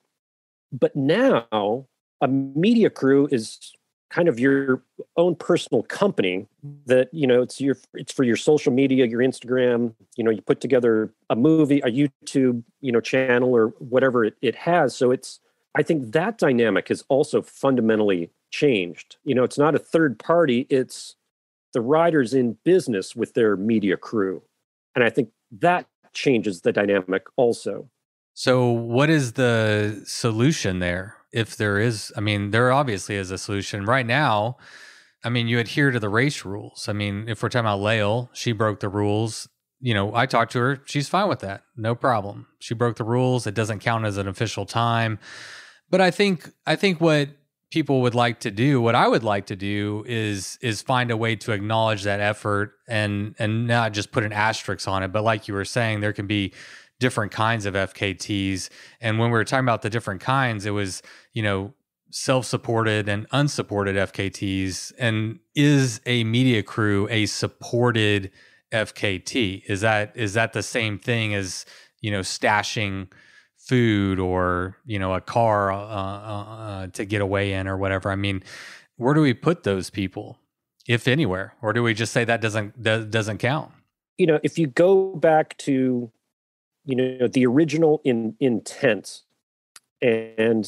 Speaker 4: But now a media crew is kind of your own personal company that, it's for your social media, your Instagram, you put together a movie, a YouTube, channel or whatever it has. So I think that dynamic has also fundamentally changed. It's not a third party, it's the riders in business with their media crew. And I think that changes the dynamic also.
Speaker 1: So what is the solution there? If there is, there obviously is a solution. Right now, you adhere to the race rules. If we're talking about Lael, she broke the rules. I talked to her. She's fine with that. No problem. She broke the rules. It doesn't count as an official time. But I think what people would like to do, what I would like to do is find a way to acknowledge that effort and not just put an asterisk on it. But like you were saying, there can be different kinds of FKTs. And when we were talking about the different kinds, it was, self-supported and unsupported FKTs. And is a media crew a supported FKT? Is that the same thing as, stashing food or, a car to get away in or whatever? Where do we put those people, if anywhere? Or do we just say that doesn't count?
Speaker 4: If you go back to, the original intent, and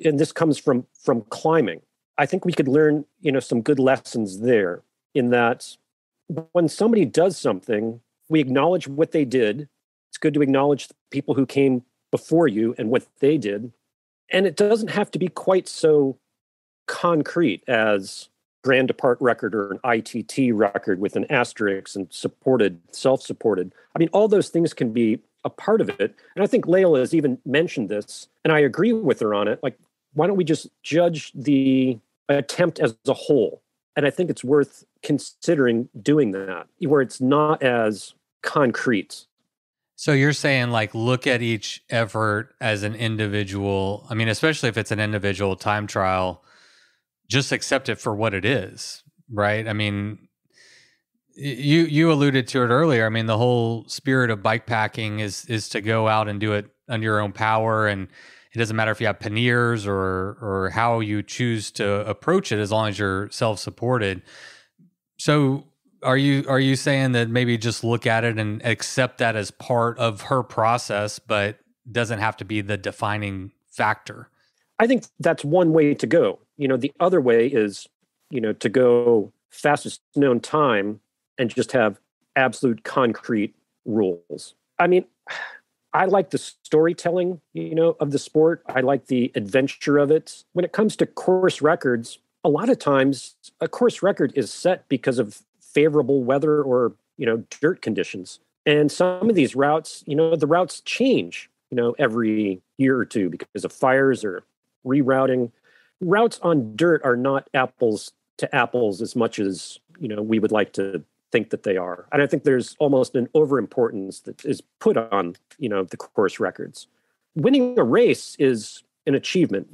Speaker 4: this comes from climbing, I think we could learn, some good lessons there, in that when somebody does something, we acknowledge what they did. It's good to acknowledge the people who came before you and what they did. And it doesn't have to be quite so concrete as Grand Depart record or an ITT record with an asterisk and supported, self-supported. All those things can be a part of it. And I think Lael has even mentioned this, and I agree with her on it. Why don't we just judge the attempt as a whole? And I think it's worth considering doing that, where it's not as concrete.
Speaker 1: So you're saying look at each effort as an individual. Especially if it's an individual time trial, just accept it for what it is, right? You alluded to it earlier. The whole spirit of bikepacking is to go out and do it under your own power, and it doesn't matter if you have panniers or how you choose to approach it, as long as you're self-supported. So are you saying that maybe just look at it and accept that as part of her process, but doesn't have to be the defining factor?
Speaker 4: I think that's one way to go. The other way is, to go fastest known time and just have absolute concrete rules. I like the storytelling, of the sport. I like the adventure of it. When it comes to course records, a lot of times a course record is set because of favorable weather or, dirt conditions. And some of these routes, the routes change, every year or two because of fires or rerouting. Routes on dirt are not apples to apples as much as, we would like to think that they are. And I think there's almost an overimportance that is put on, the course records. Winning a race is an achievement.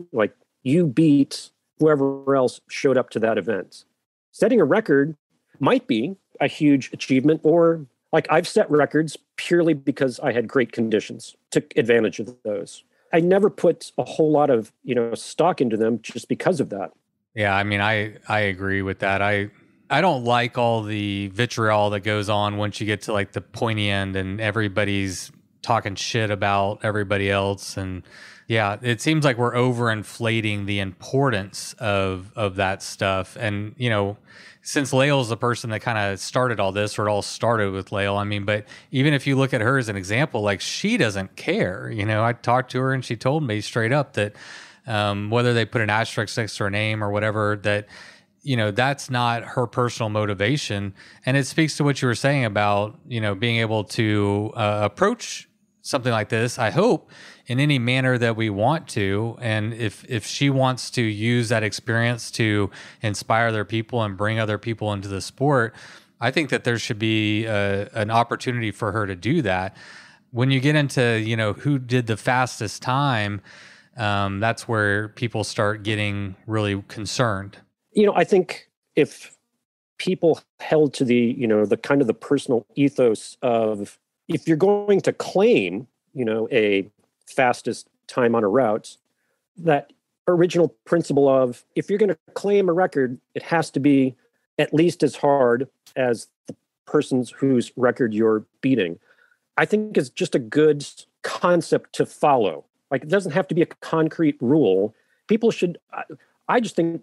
Speaker 4: You beat whoever else showed up to that event. Setting a record might be a huge achievement, or I've set records purely because I had great conditions, took advantage of those. I never put a whole lot of, stock into them just because of that.
Speaker 1: Yeah, I agree with that. I don't like all the vitriol that goes on once you get to like the pointy end and everybody's talking shit about everybody else. And yeah, it seems like we're overinflating the importance of that stuff. And, you know, since Lael's the person that kind of started all this, or it all started with Lael, I mean, but even if you look at her as an example, like she doesn't care. You know, I talked to her and she told me straight up that whether they put an asterisk next to her name or whatever, that, you know, that's not her personal motivation. And it speaks to what you were saying about, you know, being able to approach something like this, I hope, in any manner that we want to. And if she wants to use that experience to inspire other people and bring other people into the sport, I think that there should be an opportunity for her to do that. When you get into, you know, who did the fastest time, that's where people start getting really concerned.
Speaker 4: You know, I think if people held to the, you know, the kind of the personal ethos of, if you're going to claim, you know, a fastest time on a route, that original principle of, if you're going to claim a record, it has to be at least as hard as the person's whose record you're beating, I think is just a good concept to follow. Like, it doesn't have to be a concrete rule. People should, I just think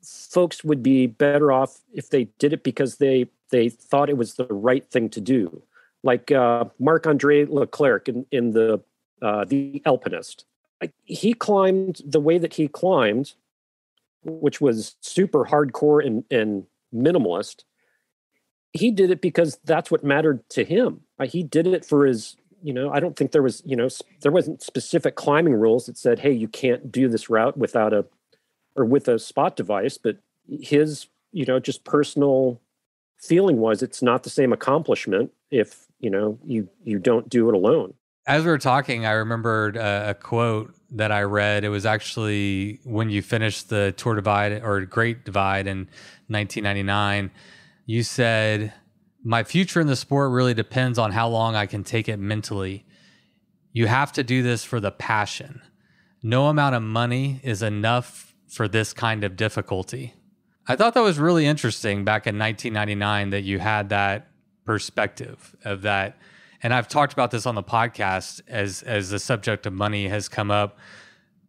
Speaker 4: folks would be better off if they did it because they thought it was the right thing to do. Like Marc-Andre Leclerc in the Alpinist. He climbed the way that he climbed, which was super hardcore and minimalist. He did it because that's what mattered to him. He did it for his, you know, I don't think there was, you know, there wasn't specific climbing rules that said, hey, you can't do this route without with a spot device, but his, you know, just personal feeling was it's not the same accomplishment if, you know, you don't do it alone.
Speaker 1: As we were talking, I remembered a quote that I read. It was actually when you finished the Tour Divide or Great Divide in 1999. You said, "My future in the sport really depends on how long I can take it mentally. You have to do this for the passion. No amount of money is enough for this kind of difficulty." I thought that was really interesting back in 1999 that you had that perspective of that. And I've talked about this on the podcast as the subject of money has come up.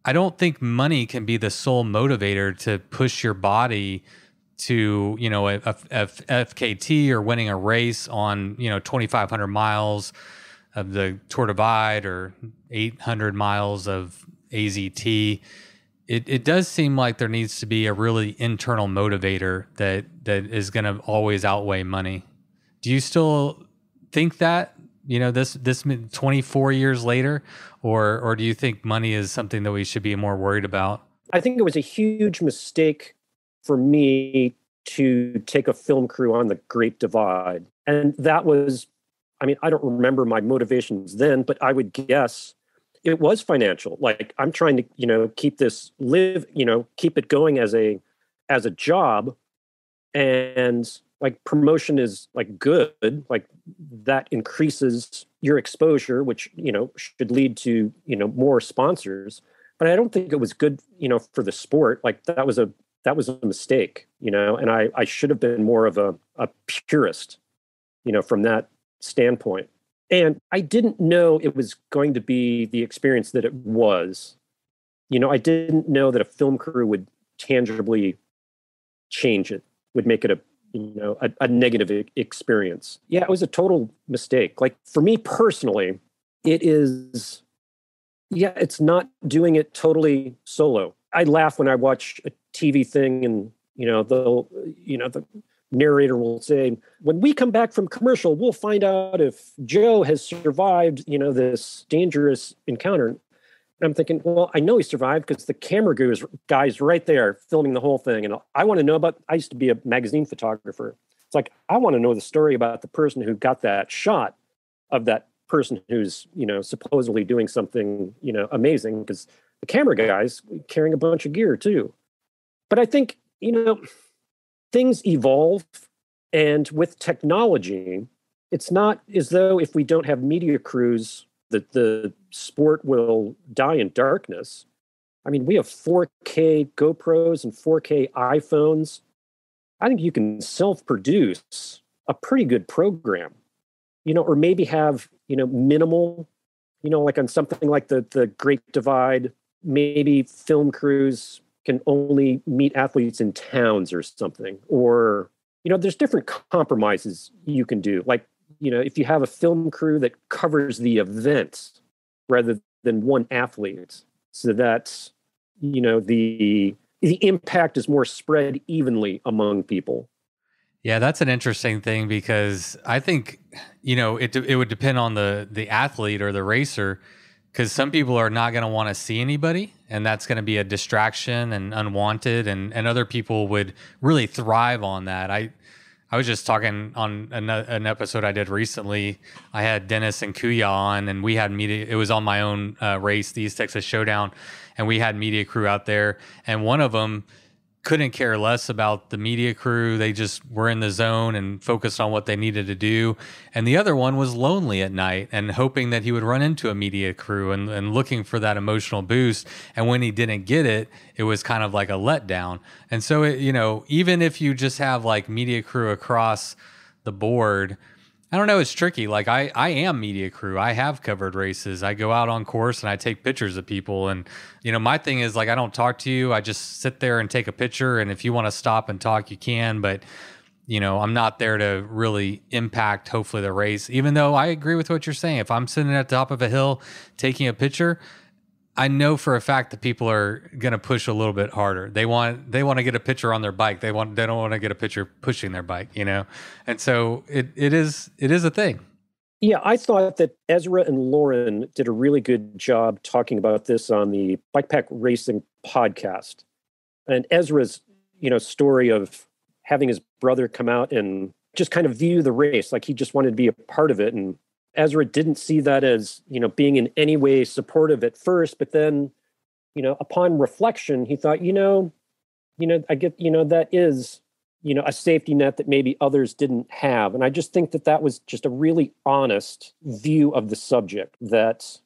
Speaker 1: I don't think money can be the sole motivator to push your body to, you know, a FKT or winning a race on, you know, 2,500 miles of the Tour Divide or 800 miles of AZT. It does seem like there needs to be a really internal motivator that is going to always outweigh money. Do you still think that, you know, this 24 years later, or do you think money is something that we should be more worried about?
Speaker 4: I think it was a huge mistake for me to take a film crew on the Great Divide. And that was, I mean, I don't remember my motivations then, but I would guess it was financial. Like, I'm trying to, you know, keep it going as a job. And like, promotion is like good, like that increases your exposure, which, you know, should lead to, you know, more sponsors. But I don't think it was good, you know, for the sport. Like, that was a mistake, you know, and I should have been more of a purist, you know, from that standpoint. And I didn't know it was going to be the experience that it was. You know, I didn't know that a film crew would tangibly change it, would make it a negative experience. Yeah, it was a total mistake. Like, for me personally, it's not doing it totally solo. I laugh when I watch a TV thing and, you know, the narrator will say, when we come back from commercial, we'll find out if Joe has survived, you know, this dangerous encounter. And I'm thinking, well, I know he survived because the camera guy's right there filming the whole thing. And I want to know I used to be a magazine photographer. It's like, I want to know the story about the person who got that shot of that person who's, you know, supposedly doing something, you know, amazing, because the camera guy's carrying a bunch of gear too. But I think, you know, things evolve, and with technology, it's not as though if we don't have media crews that the sport will die in darkness. I mean, we have 4K GoPros and 4K iPhones. I think you can self-produce a pretty good program, or maybe have, minimal, like on something like the Great Divide, maybe film crews can only meet athletes in towns or something. Or, there's different compromises you can do. Like, if you have a film crew that covers the event rather than one athlete, so that, the impact is more spread evenly among people.
Speaker 1: Yeah, that's an interesting thing because I think, it would depend on the athlete or the racer, because some people are not going to want to see anybody, and that's going to be a distraction and unwanted, and other people would really thrive on that. I was just talking on an episode I did recently. I had Dennis and Kuya on, and we had media. It was on my own race, the East Texas Showdown, and we had media crew out there, and one of them couldn't care less about the media crew. They just were in the zone and focused on what they needed to do. And the other one was lonely at night and hoping that he would run into a media crew and looking for that emotional boost. And when he didn't get it, it was kind of like a letdown. And so, even if you just have like media crew across the board, I don't know, it's tricky. Like I am media crew. I have covered races. I go out on course and I take pictures of people. And, my thing is like, I don't talk to you. I just sit there and take a picture. And if you want to stop and talk, you can. But, I'm not there to really impact, hopefully, the race. Even though I agree with what you're saying. If I'm sitting at the top of a hill taking a picture, I know for a fact that people are going to push a little bit harder. They want to get a picture on their bike. They don't want to get a picture pushing their bike, And so it is a thing.
Speaker 4: Yeah, I thought that Ezra and Lauren did a really good job talking about this on the Bike Pack Racing podcast. And Ezra's, story of having his brother come out and just kind of view the race, like he just wanted to be a part of it. And Ezra didn't see that as, being in any way supportive at first, but then, upon reflection, he thought, I get, that is, a safety net that maybe others didn't have. And I just think that was just a really honest view of the subject, that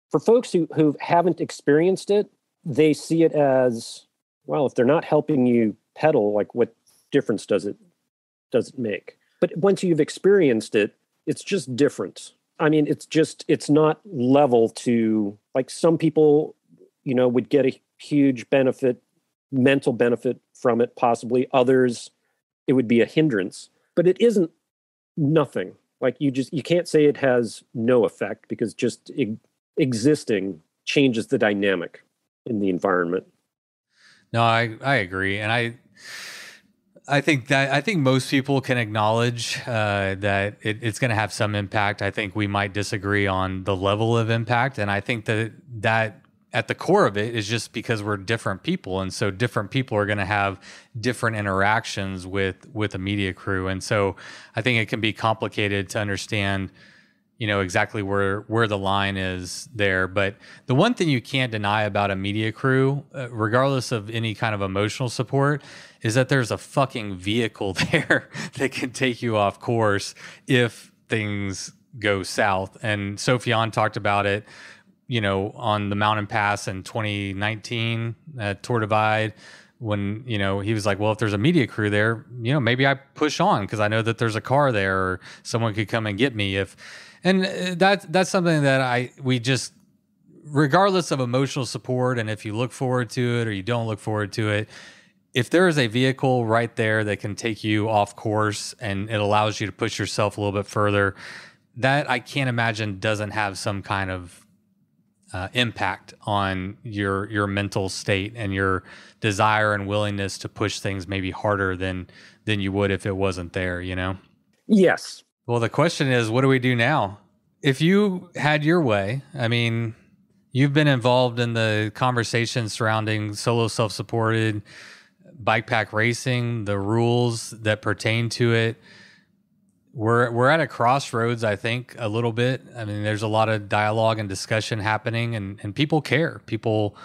Speaker 4: for folks who haven't experienced it, they see it as, well, if they're not helping you pedal, like what difference does it make? But once you've experienced it, it's just different. I mean, it's not level to, like, some people, would get a huge benefit, mental benefit from it, possibly. Others, it would be a hindrance, but it isn't nothing. Like, you can't say it has no effect, because just existing changes the dynamic in the environment.
Speaker 1: No, I agree. And I think most people can acknowledge that it's going to have some impact. I think we might disagree on the level of impact. And I think that at the core of it is just because we're different people. And so different people are going to have different interactions with a media crew. And so I think it can be complicated to understand, exactly where the line is there. But the one thing you can't deny about a media crew, regardless of any kind of emotional support, is that there's a fucking vehicle there that can take you off course if things go south. And Sophiane talked about it, on the Mountain Pass in 2019 at Tour Divide, when, he was like, well, if there's a media crew there, maybe I push on because I know that there's a car there or someone could come and get me and that's something that we just, regardless of emotional support, and if you look forward to it or you don't look forward to it, if there is a vehicle right there that can take you off course and it allows you to push yourself a little bit further, that I can't imagine doesn't have some kind of impact on your mental state and your desire and willingness to push things maybe harder than you would if it wasn't there,
Speaker 4: Yes.
Speaker 1: Well, the question is, what do we do now? If you had your way, I mean, you've been involved in the conversation surrounding solo self-supported bike pack racing, the rules that pertain to it. We're at a crossroads, I think, a little bit. I mean, there's a lot of dialogue and discussion happening, and people care. People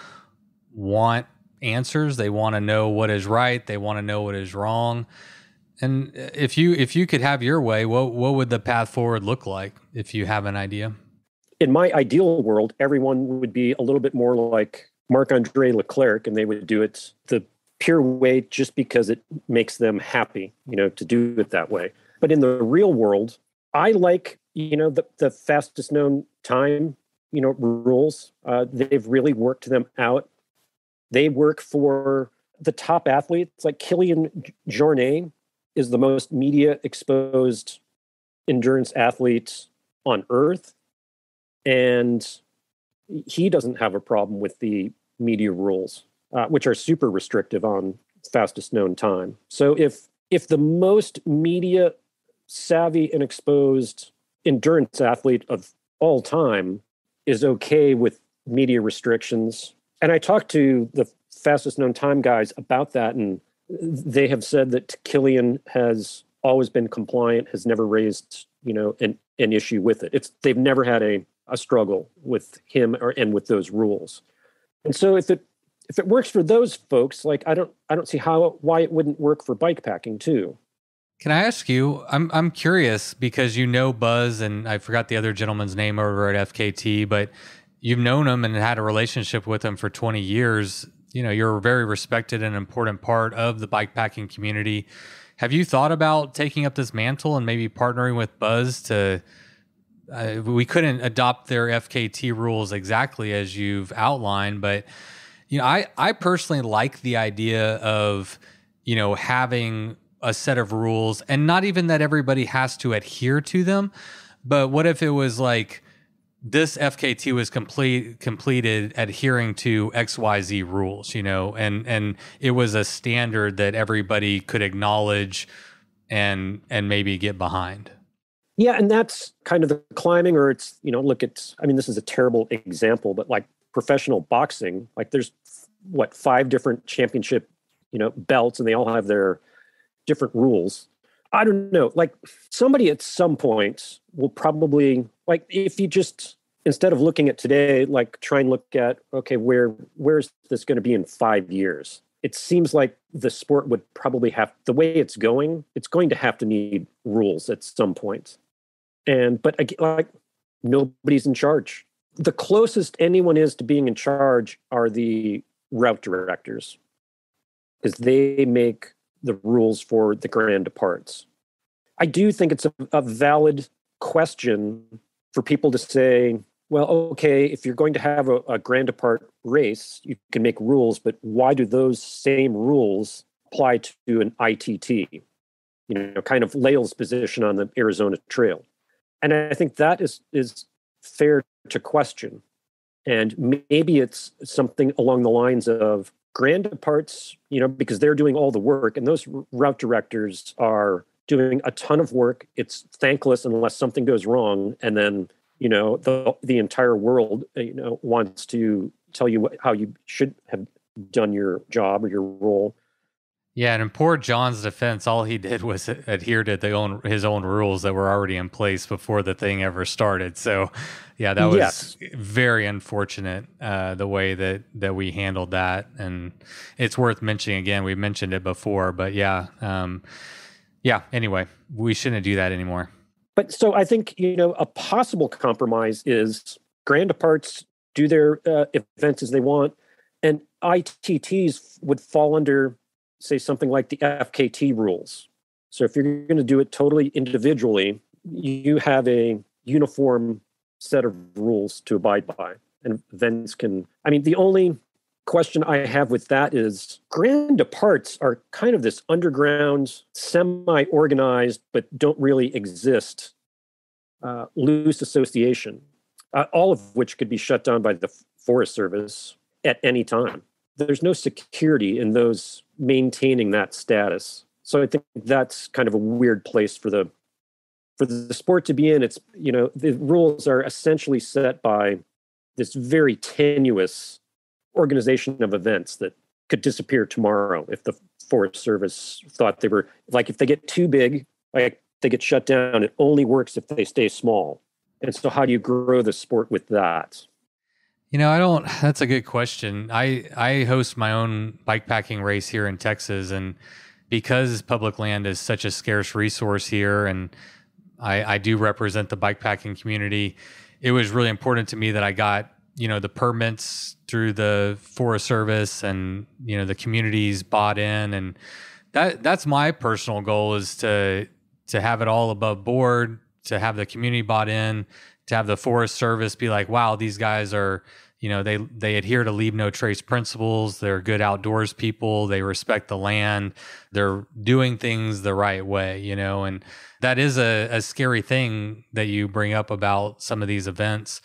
Speaker 1: want answers. They want to know what is right. They want to know what is wrong. And if you could have your way, what would the path forward look like, if you have an idea?
Speaker 4: In my ideal world, everyone would be a little bit more like Marc-Andre Leclerc, and they would do it the pure way just because it makes them happy, to do it that way. But in the real world, I like, the fastest known time, rules. They've really worked them out. They work for the top athletes. Like Kilian Jornet is the most media exposed endurance athlete on earth. And he doesn't have a problem with the media rules, which are super restrictive on fastest known time. So if the most media savvy and exposed endurance athlete of all time is okay with media restrictions, and I talked to the fastest known time guys about that, and they have said that Kilian has always been compliant, has never raised, an issue with it. They've never had a struggle with him and with those rules. And so if it works for those folks, like I don't see why it wouldn't work for bike packing too.
Speaker 1: Can I ask you, I'm curious because Buzz, and I forgot the other gentleman's name over at FKT, but you've known him and had a relationship with him for 20 years. You're a very respected and important part of the bike packing community. Have you thought about taking up this mantle and maybe partnering with Buzz to, we couldn't adopt their FKT rules exactly as you've outlined, but I personally like the idea of, having a set of rules, and not even that everybody has to adhere to them, but what if it was like this FKT was completed adhering to XYZ rules, and it was a standard that everybody could acknowledge and maybe get behind.
Speaker 4: Yeah, and that's kind of the climbing, or it's, this is a terrible example, but like professional boxing, like there's 5 different championship, belts, and they all have their different rules. I don't know, like somebody at some point will probably, like if you just, instead of looking at today, like try and look at, okay, where's this going to be in 5 years? It seems like the sport would probably have, the way it's going to have to need rules at some point. But again, like nobody's in charge. The closest anyone is to being in charge are the route directors, because they make the rules for the grand departs. I do think it's a valid question for people to say, well, okay, if you're going to have a grand depart race, you can make rules, but why do those same rules apply to an ITT? Kind of Lael's position on the Arizona Trail. And I think that is fair to question. And maybe it's something along the lines of grand departs, because they're doing all the work, and those route directors are doing a ton of work. It's thankless unless something goes wrong, and then the entire world wants to tell you how you should have done your job or your role.
Speaker 1: Yeah, and in poor John's defense, all he did was adhere to his own rules that were already in place before the thing ever started. So, yeah, that was very unfortunate, the way that we handled that. And it's worth mentioning again. We mentioned it before, but anyway, we shouldn't do that anymore.
Speaker 4: But so I think, a possible compromise is grand departs do their events as they want, and ITTs would fall under, say, something like the FKT rules. So if you're going to do it totally individually, you have a uniform set of rules to abide by. And events the only question I have with that is grand departs are kind of this underground, semi-organized, but don't really exist, loose association, all of which could be shut down by the Forest Service at any time. There's no security in those maintaining that status. So I think that's kind of a weird place for the sport to be in. It's, the rules are essentially set by this very tenuous organization of events that could disappear tomorrow if the Forest Service thought they were, like, if they get too big, like they get shut down. It only works if they stay small. And so how do you grow the sport with that?
Speaker 1: That's a good question. I host my own bikepacking race here in Texas, and because public land is such a scarce resource here, and I do represent the bikepacking community, it was really important to me that I got, the permits through the Forest Service and, the communities bought in. And that's my personal goal, is to have it all above board, to have the community bought in, to have the Forest Service be like, wow, these guys are, they adhere to leave no trace principles. They're good outdoors people. They respect the land. They're doing things the right way, and that is a scary thing that you bring up about some of these events.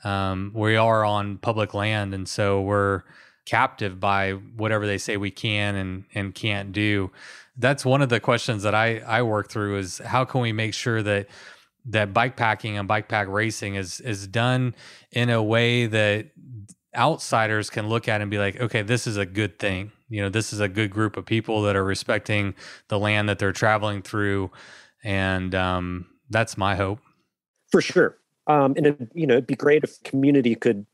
Speaker 1: We are on public land, and so we're captive by whatever they say we can and can't do. That's one of the questions that I work through, is how can we make sure that bike packing and bike pack racing is done in a way that outsiders can look at and be like, okay, this is a good thing. This is a good group of people that are respecting the land that they're traveling through. And that's my hope.
Speaker 4: For sure. And it'd be great if community could,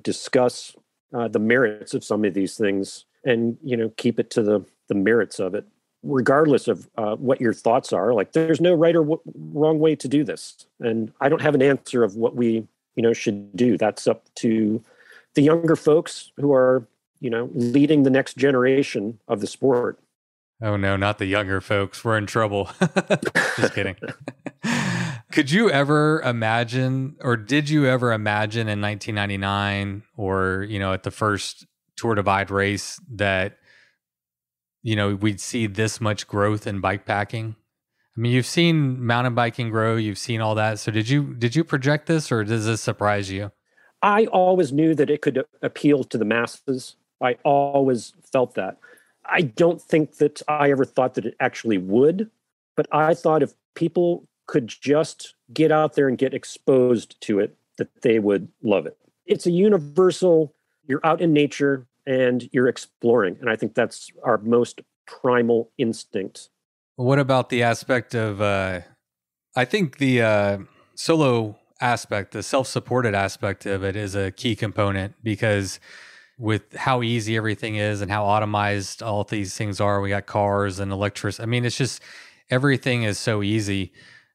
Speaker 4: discuss the merits of some of these things and, keep it to the merits of it, regardless of what your thoughts are. Like, there's no right or wrong way to do this. And I don't have an answer of what we, should do. That's up to the younger folks who are, leading the next generation of the sport.
Speaker 1: Oh no, not the younger folks. We're in trouble. Just kidding. Could you ever imagine, or did you ever imagine in 1999 or, at the first Tour Divide race that, we'd see this much growth in bike packing? I mean, you've seen mountain biking grow, you've seen all that. So did you project this, or does this surprise you?
Speaker 4: I always knew that it could appeal to the masses. I always felt that. I don't think that I ever thought that it actually would, but I thought if people could just get out there and get exposed to it, that they would love it. It's a universal, you're out in nature and you're exploring. And I think that's our most primal instinct.
Speaker 1: What about the aspect of, I think the solo aspect, the self-supported aspect of it is a key component, because with how easy everything is and how automized all these things are, we got cars and electricity. I mean, it's just, everything is so easy.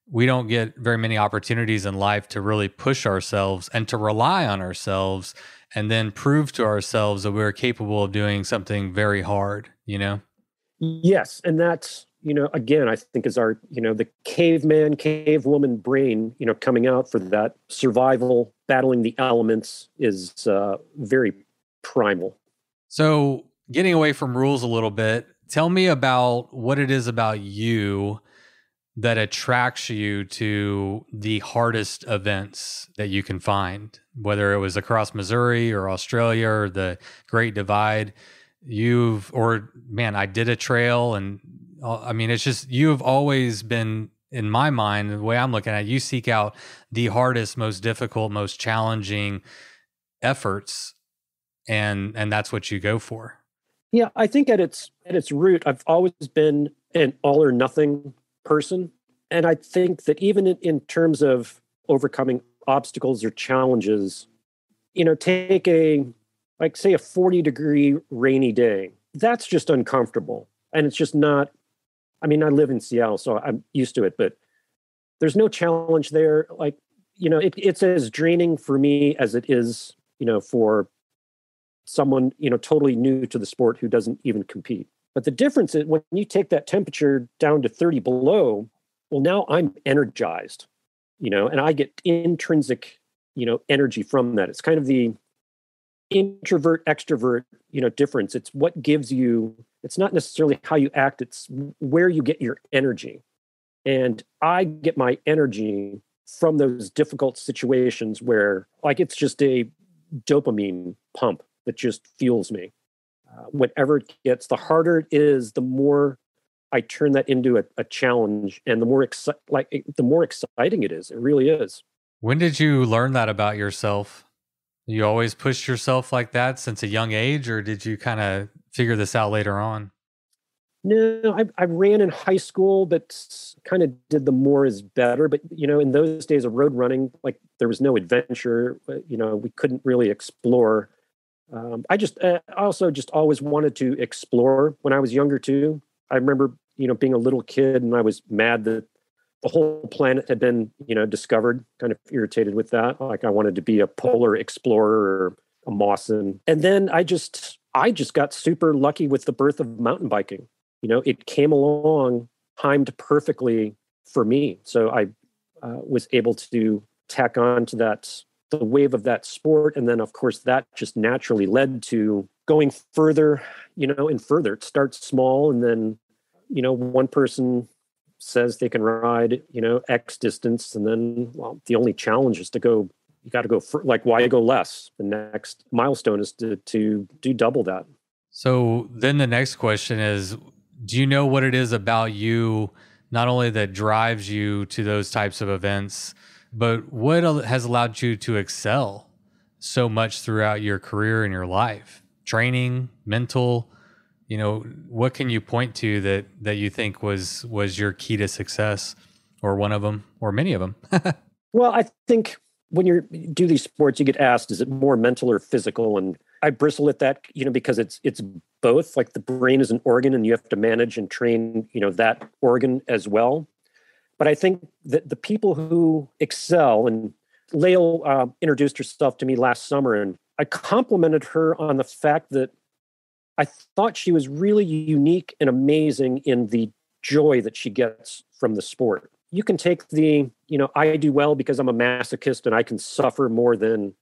Speaker 1: We don't get very many opportunities in life to really push ourselves and to rely on ourselves and then prove to ourselves that we're capable of doing something very hard,
Speaker 4: Yes. And that's, again, I think is our, the caveman, cavewoman brain, coming out for that survival, battling the elements is very primal.
Speaker 1: So getting away from rules a little bit, tell me about what it is about you that attracts you to the hardest events that you can find, whether it was across Missouri or Australia or the Great Divide. I did a trail, and I mean, it's just, you've always been, in my mind, the way I'm looking at it, you seek out the hardest, most difficult, most challenging efforts, and that's what you go for.
Speaker 4: Yeah, I think at its root, I've always been an all or nothing person. And I think that even in terms of overcoming obstacles or challenges, take say a 40-degree rainy day. That's just uncomfortable. And it's just not, I mean, I live in Seattle, so I'm used to it, but there's no challenge there. Like, it's as draining for me as it is, for someone, totally new to the sport who doesn't even compete. But the difference is when you take that temperature down to 30 below, well, now I'm energized, and I get intrinsic, energy from that. It's kind of the introvert, extrovert, difference. It's what gives you, it's not necessarily how you act, it's where you get your energy. And I get my energy from those difficult situations where, like, it's just a dopamine pump that just fuels me. Whatever it gets, the harder it is, the more I turn that into a challenge, and the more exciting it is. It really is.
Speaker 1: When did you learn that about yourself? You always pushed yourself like that since a young age, or did you kind of figure this out later on?
Speaker 4: No, I ran in high school, but kind of did the more is better. But, in those days of road running, like, there was no adventure, we couldn't really explore. I also just always wanted to explore when I was younger too. I remember, being a little kid, and I was mad that the whole planet had been, discovered, kind of irritated with that. Like I wanted to be a polar explorer or a Mawson. And then I just got super lucky with the birth of mountain biking. It came along timed perfectly for me. So I was able to tack on to the wave of that sport. And then, of course, that just naturally led to going further, and further. It starts small, and then, one person says they can ride, X distance. And then, well, the only challenge is you got to go why go less? The next milestone is to do double that.
Speaker 1: So then the next question is, do you know what it is about you, not only that drives you to those types of events, but what has allowed you to excel so much throughout your career and your life? Training, mental, what can you point to that you think was your key to success, or one of them, or many of them?
Speaker 4: Well, I think when you do these sports, you get asked, is it more mental or physical? And I bristle at that, because it's both. Like the brain is an organ, and you have to manage and train, that organ as well. But I think that the people who excel, and Lael introduced herself to me last summer, and I complimented her on the fact that I thought she was really unique and amazing in the joy that she gets from the sport. You can take I do well because I'm a masochist and I can suffer more than,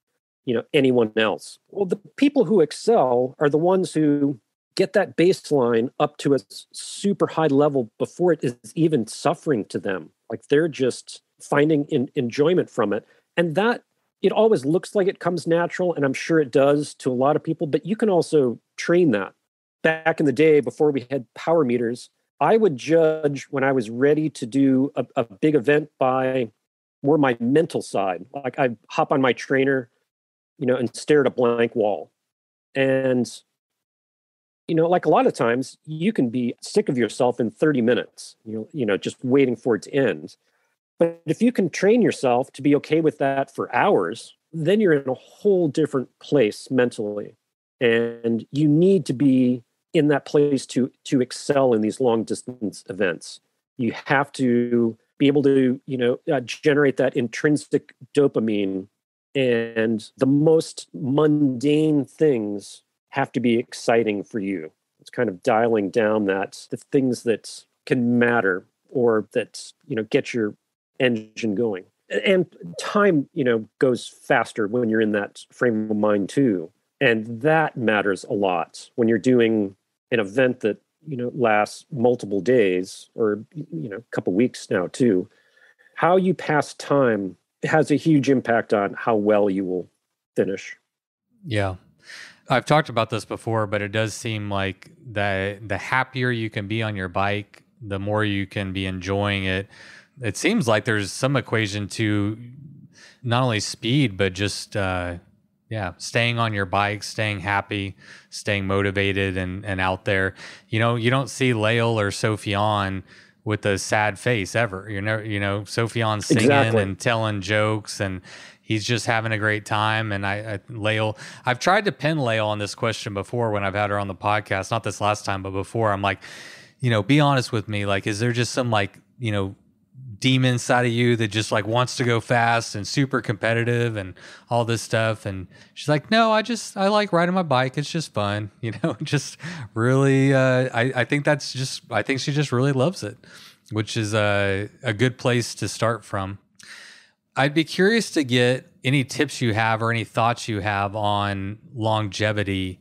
Speaker 4: anyone else. Well, the people who excel are the ones who get that baseline up to a super high level before it is even suffering to them. Like they're just finding enjoyment from it. And that, it always looks like it comes natural, and I'm sure it does to a lot of people, but you can also train that. Back in the day, before we had power meters, I would judge when I was ready to do a big event by more my mental side. Like I'd hop on my trainer, and stare at a blank wall. And, like a lot of times you can be sick of yourself in 30 minutes, just waiting for it to end. But if you can train yourself to be okay with that for hours, then you're in a whole different place mentally. And you need to be in that place to excel in these long distance events. You have to be able to, generate that intrinsic dopamine, and the most mundane things have to be exciting for you. It's kind of dialing down the things that can matter, or that, get your engine going. And time, goes faster when you're in that frame of mind too. And that matters a lot when you're doing an event that, lasts multiple days, or, a couple weeks now too. How you pass time has a huge impact on how well you will finish.
Speaker 1: Yeah. I've talked about this before, but it does seem like the happier you can be on your bike, the more you can be enjoying it. It seems like there's some equation to not only speed, but just staying on your bike, staying happy, staying motivated and out there. You don't see Lael or Sophiane with a sad face ever. Sophiane's singing
Speaker 4: Exactly.
Speaker 1: and telling jokes, and he's just having a great time. And Lael, I've tried to pin Lael on this question before when I've had her on the podcast, not this last time, but before. I'm like, be honest with me. Like, is there just some demon inside of you that just wants to go fast and super competitive and all this stuff? And she's like, no, I like riding my bike. It's just fun, just really, I think she just really loves it, which is a good place to start from. I'd be curious to get any tips you have or any thoughts you have on longevity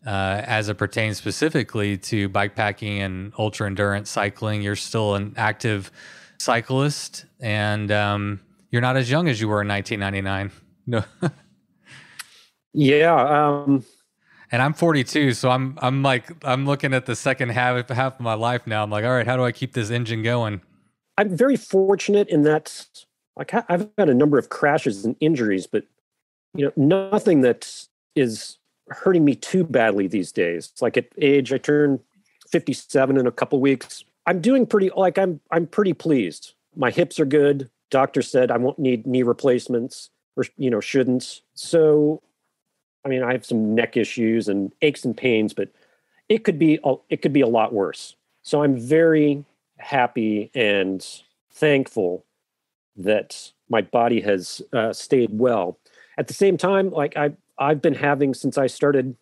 Speaker 1: as it pertains specifically to bikepacking and ultra endurance cycling. You're still an active cyclist, and you're not as young as you were in 1999. No.
Speaker 4: Yeah.
Speaker 1: And I'm 42, so I'm looking at the second half of my life now. I'm like, all right, how do I keep this engine going?
Speaker 4: I'm very fortunate in that, I've had a number of crashes and injuries, but nothing that is hurting me too badly these days. It's like at age, I turn 57 in a couple weeks. I'm doing pretty, I'm pretty pleased. My hips are good. Doctor said I won't need knee replacements, or, shouldn't. So, I have some neck issues and aches and pains, but it could be a lot worse. So I'm very happy and thankful that my body has stayed well. At the same time, like I've been having since I started.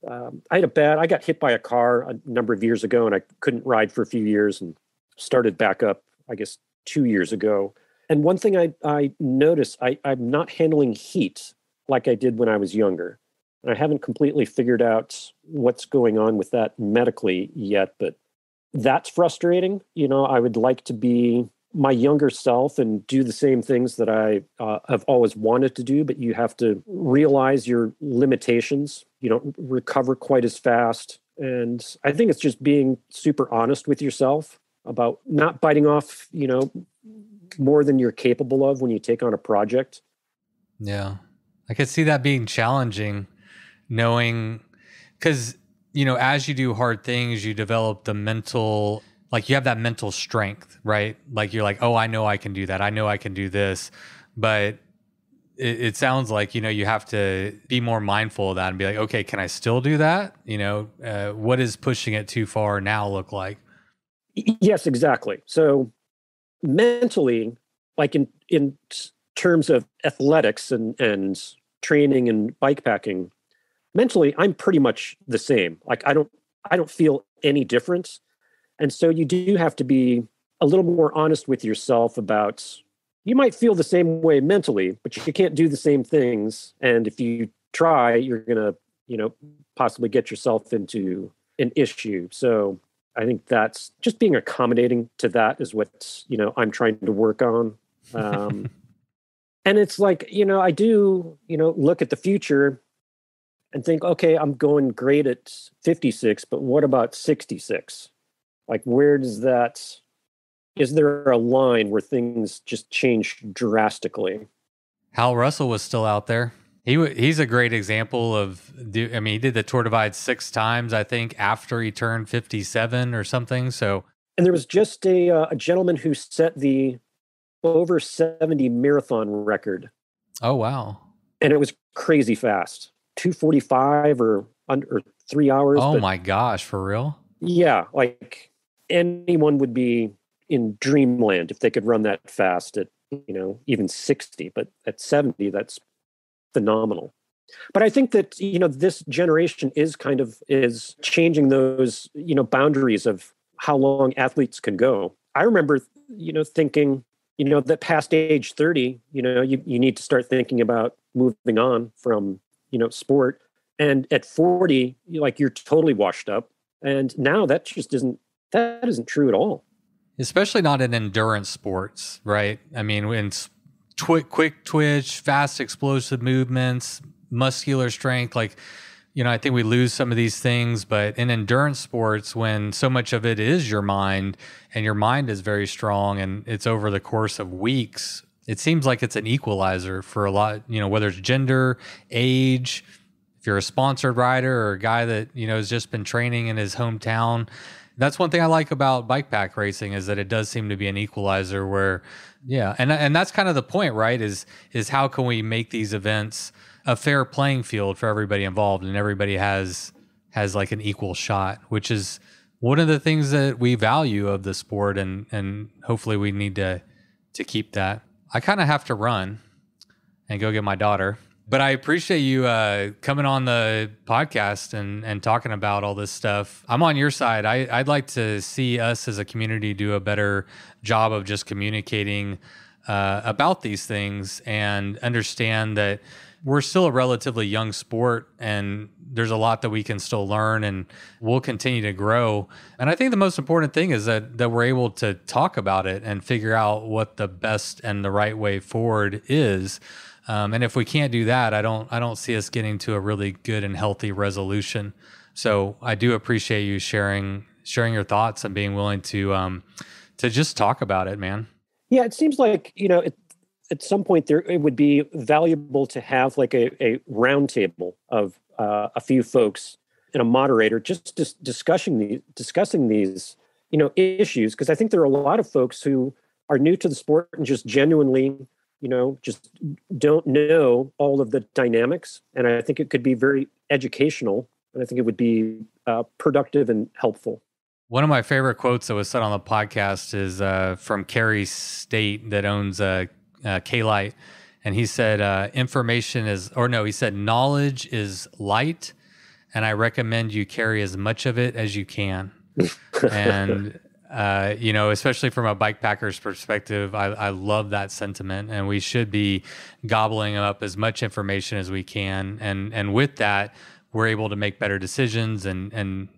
Speaker 4: I got hit by a car a number of years ago, and I couldn't ride for a few years, and started back up, I guess, 2 years ago. And one thing I noticed, I'm not handling heat like I did when I was younger. And I haven't completely figured out what's going on with that medically yet, but that's frustrating. I would like to be my younger self and do the same things that I have always wanted to do, but you have to realize your limitations. You don't recover quite as fast. And I think it's just being super honest with yourself about not biting off, more than you're capable of when you take on a project.
Speaker 1: Yeah. I could see that being challenging, knowing, because, as you do hard things, you develop the mental, like you have that mental strength, right? Like you're like, oh, I know I can do that. I know I can do this. But it sounds like, you have to be more mindful of that and be like, okay, can I still do that? What does pushing it too far now look like?
Speaker 4: Yes, exactly. So mentally, like in terms of athletics and training and bike packing, mentally, I'm pretty much the same. Like I don't feel any difference. And so you do have to be a little more honest with yourself about, you might feel the same way mentally, but you can't do the same things. And if you try, you're going to, possibly get yourself into an issue. So I think that's just being accommodating to that is what, I'm trying to work on. And it's like, I do, look at the future and think, okay, I'm going great at 56, but what about 66? Like, where does that, is there a line where things just change drastically?
Speaker 1: Hal Russell was still out there. He's a great example of, he did the Tour Divide 6 times, I think, after he turned 57 or something. So,
Speaker 4: and there was just a gentleman who set the over 70 marathon record.
Speaker 1: Oh, wow.
Speaker 4: And it was crazy fast, 2:45 or under 3 hours.
Speaker 1: Oh my gosh, for real?
Speaker 4: Yeah, like anyone would be in dreamland if they could run that fast at, even 60, but at 70, that's phenomenal. But I think that, this generation is changing those, boundaries of how long athletes can go. I remember, thinking, that past age 30, you need to start thinking about moving on from, sport. And at 40, you're totally washed up. And now that isn't true at all.
Speaker 1: Especially not in endurance sports, right? I mean, in quick twitch, fast explosive movements, muscular strength, I think we lose some of these things, but in endurance sports, when so much of it is your mind and your mind is very strong and it's over the course of weeks, it seems like it's an equalizer for a lot, whether it's gender, age, if you're a sponsored rider or a guy that, has just been training in his hometown. That's one thing I like about bike pack racing is that it does seem to be an equalizer where, yeah. And that's kind of the point, right? Is how can we make these events a fair playing field for everybody involved and everybody has like an equal shot, which is one of the things that we value of the sport. And hopefully we need to keep that. I kind of have to run and go get my daughter. But I appreciate you coming on the podcast and talking about all this stuff. I'm on your side. I'd like to see us as a community do a better job of just communicating about these things and understand that we're still a relatively young sport and there's a lot that we can still learn and we'll continue to grow. And I think the most important thing is that we're able to talk about it and figure out what the best and the right way forward is. And if we can't do that, I don't see us getting to a really good and healthy resolution. So I do appreciate you sharing your thoughts and being willing to just talk about it, man.
Speaker 4: Yeah, it seems like, at some point it would be valuable to have like a round table of a few folks and a moderator just discussing these, issues. Because I think there are a lot of folks who are new to the sport and just genuinely, just don't know all of the dynamics. And I think it could be very educational. And I think it would be productive and helpful.
Speaker 1: One of my favorite quotes that was said on the podcast is from Kerry State that owns K-Light. And he said, he said, knowledge is light, and I recommend you carry as much of it as you can. And, especially from a bike packer's perspective, I love that sentiment, and we should be gobbling up as much information as we can. And with that, we're able to make better decisions and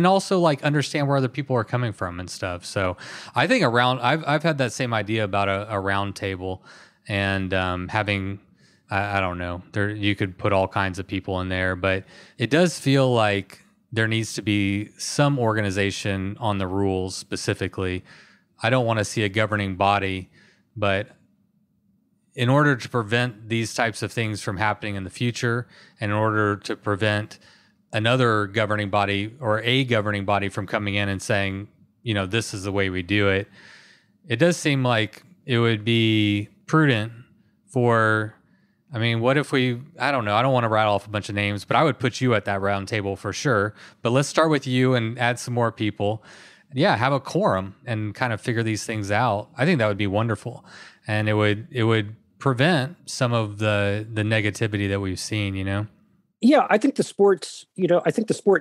Speaker 1: also like understand where other people are coming from and stuff. So I think I've had that same idea about a round table. And having, I don't know, you could put all kinds of people in there, but it does feel like there needs to be some organization on the rules specifically. I don't want to see a governing body, but in order to prevent these types of things from happening in the future, and in order to prevent another governing body or a governing body from coming in and saying, this is the way we do it, it does seem like it would be prudent what if I don't know, I don't want to rattle off a bunch of names, but I would put you at that round table for sure. But let's start with you and add some more people. Yeah, have a quorum and kind of figure these things out. I think that would be wonderful. And it would prevent some of the negativity that we've seen,
Speaker 4: Yeah, I think the sport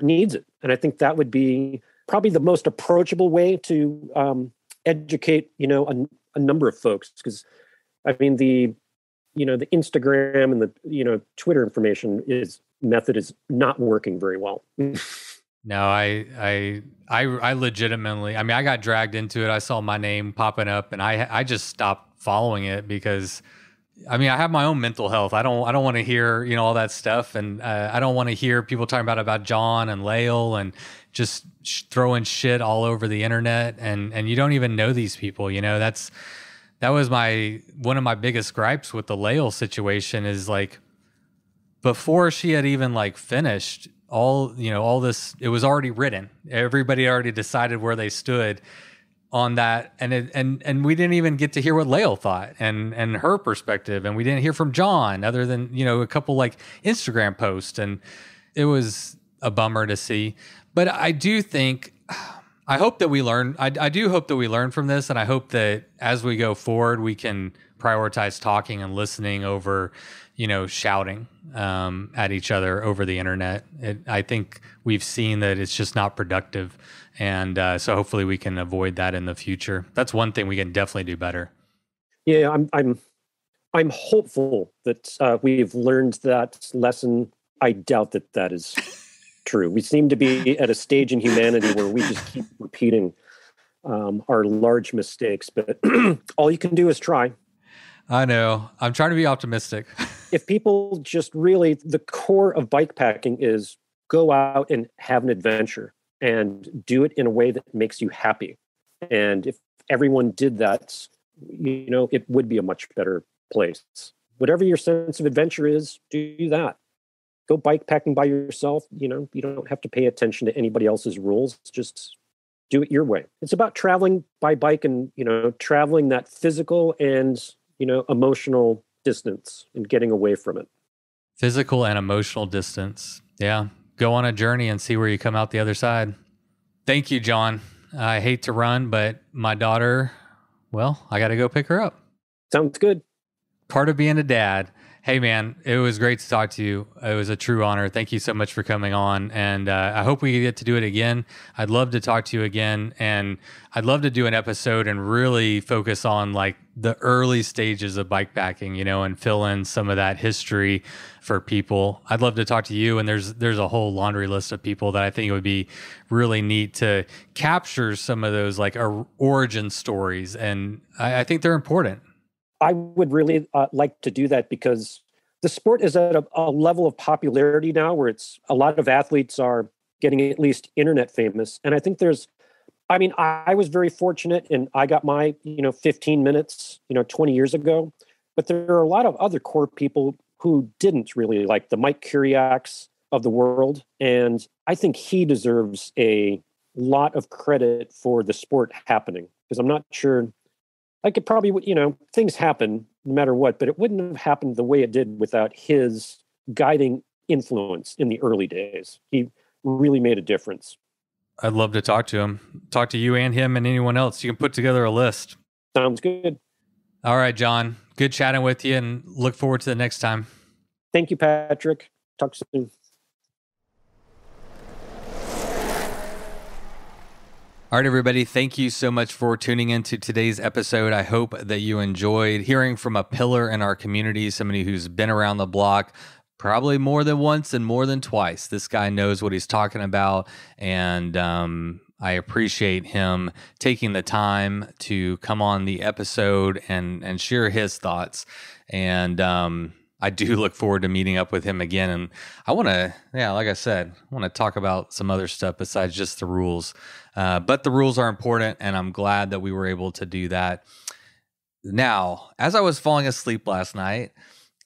Speaker 4: needs it. And I think that would be probably the most approachable way to educate, a number of folks. Because the Instagram and the Twitter information method is not working very well.
Speaker 1: No, I legitimately, I got dragged into it. I saw my name popping up and I just stopped following it because I have my own mental health. I don't want to hear, all that stuff. And I don't want to hear people talking about John and Lael and just throwing shit all over the internet. And you don't even know these people, that was one of my biggest gripes with the Lael situation is like, before she had even like finished all this, it was already written. Everybody already decided where they stood on that. And we didn't even get to hear what Lael thought and her perspective. And we didn't hear from John other than, a couple like Instagram posts. And it was a bummer to see, but I do think, I hope that we learn. I do hope that we learn from this, and I hope that as we go forward, we can prioritize talking and listening over, shouting at each other over the internet. I think we've seen that it's just not productive, and so hopefully we can avoid that in the future. That's one thing we can definitely do better.
Speaker 4: Yeah, I'm hopeful that we've learned that lesson. I doubt that is true. We seem to be at a stage in humanity where we just keep repeating our large mistakes, but all you can do is try.
Speaker 1: I know. I'm trying to be optimistic.
Speaker 4: If people just really, the core of bike packing is go out and have an adventure and do it in a way that makes you happy. And if everyone did that, it would be a much better place. Whatever your sense of adventure is, do that. Go bike packing by yourself. You don't have to pay attention to anybody else's rules. Just do it your way. It's about traveling by bike and, traveling that physical and, emotional distance and getting away from it.
Speaker 1: Physical and emotional distance. Yeah. Go on a journey and see where you come out the other side. Thank you, John. I hate to run, but my daughter, I got to go pick her up.
Speaker 4: Sounds good.
Speaker 1: Part of being a dad. Hey, man, it was great to talk to you. It was a true honor. Thank you so much for coming on. And I hope we get to do it again. I'd love to talk to you again. And I'd love to do an episode and really focus on like the early stages of bike packing, and fill in some of that history for people. I'd love to talk to you. And there's a whole laundry list of people that I think it would be really neat to capture some of those like origin stories. And I think they're important.
Speaker 4: I would really like to do that because the sport is at a level of popularity now where a lot of athletes are getting at least internet famous. And I think I was very fortunate and I got my, 15 minutes, 20 years ago, but there are a lot of other core people who didn't really, like the Mike Kiriaks of the world. And I think he deserves a lot of credit for the sport happening because I'm not sure. Like it probably would, things happen no matter what, but it wouldn't have happened the way it did without his guiding influence in the early days. He really made a difference.
Speaker 1: I'd love to talk to him. Talk to you and him and anyone else. You can put together a list.
Speaker 4: Sounds good.
Speaker 1: All right, John. Good chatting with you and look forward to the next time.
Speaker 4: Thank you, Patrick. Talk soon.
Speaker 1: All right, everybody. Thank you so much for tuning into today's episode. I hope that you enjoyed hearing from a pillar in our community, somebody who's been around the block probably more than once and more than twice. This guy knows what he's talking about, and I appreciate him taking the time to come on the episode and share his thoughts. And I do look forward to meeting up with him again. And I want to, like I said, I want to talk about some other stuff besides just the rules. But the rules are important, and I'm glad that we were able to do that. Now, as I was falling asleep last night,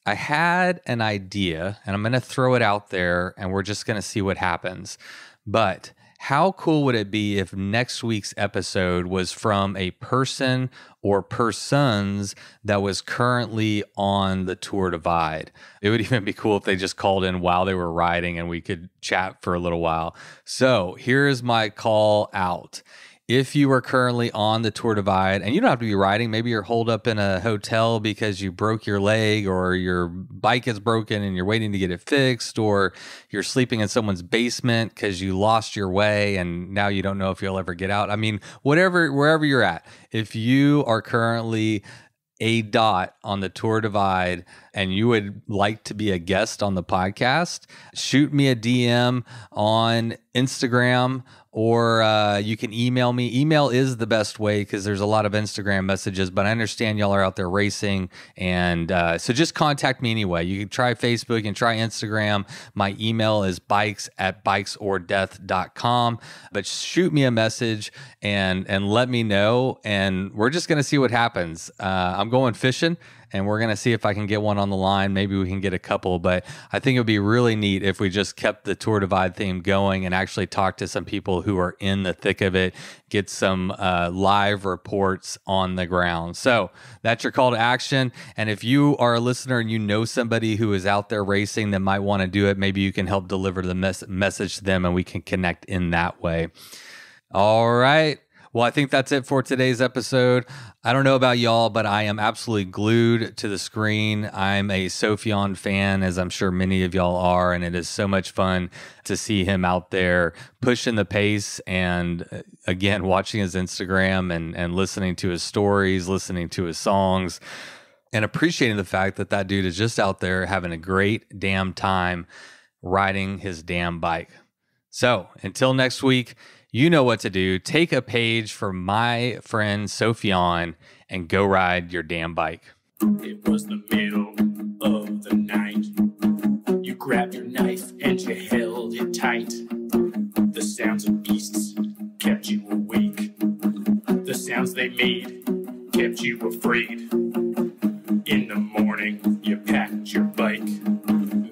Speaker 1: I had an idea, and I'm going to throw it out there, and we're just going to see what happens. But how cool would it be if next week's episode was from a person or persons that was currently on the Tour Divide? It would even be cool if they just called in while they were riding and we could chat for a little while. So here's my call out. If you are currently on the Tour Divide, and you don't have to be riding, maybe you're holed up in a hotel because you broke your leg, or your bike is broken and you're waiting to get it fixed, or you're sleeping in someone's basement because you lost your way and now you don't know if you'll ever get out. I mean, wherever you're at, if you are currently a dot on the Tour Divide and you would like to be a guest on the podcast, shoot me a DM on Instagram, or you can email me. Email is the best way because there's a lot of Instagram messages, but I understand y'all are out there racing. And so just contact me anyway. You can try Facebook and try Instagram. My email is bikes@bikesorddeath.com. But shoot me a message and let me know. And we're just going to see what happens. I'm going fishing, and we're going to see if I can get one on the line. Maybe we can get a couple, but I think it would be really neat if we just kept the Tour Divide theme going and actually talk to some people who are in the thick of it, get some live reports on the ground. So that's your call to action. And if you are a listener and you know somebody who is out there racing that might want to do it, maybe you can help deliver the message to them and we can connect in that way. All right. Well, I think that's it for today's episode. I don't know about y'all, but I am absolutely glued to the screen. I'm a Sophion fan, as I'm sure many of y'all are, and it is so much fun to see him out there pushing the pace and, again, watching his Instagram and listening to his stories, listening to his songs, and appreciating the fact that that dude is just out there having a great damn time riding his damn bike. So until next week, you know what to do. Take a page from my friend Sophion and go ride your damn bike.
Speaker 3: It was the middle of the night. You grabbed your knife and you held it tight. The sounds of beasts kept you awake. The sounds they made kept you afraid. In the morning, you packed your bike.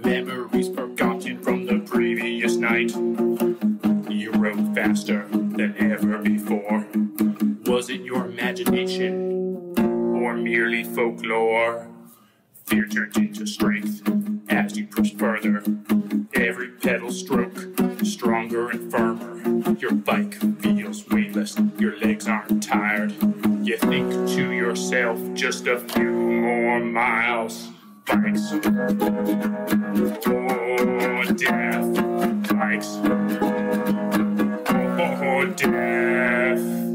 Speaker 3: Memories forgotten from the previous night. You rode faster than ever before. Was it your imagination or merely folklore? Fear turned into strength as you pushed further. Every pedal stroke stronger and firmer. Your bike feels weightless, your legs aren't tired. You think to yourself, just a few more miles. Bikes or death. Bikes or death.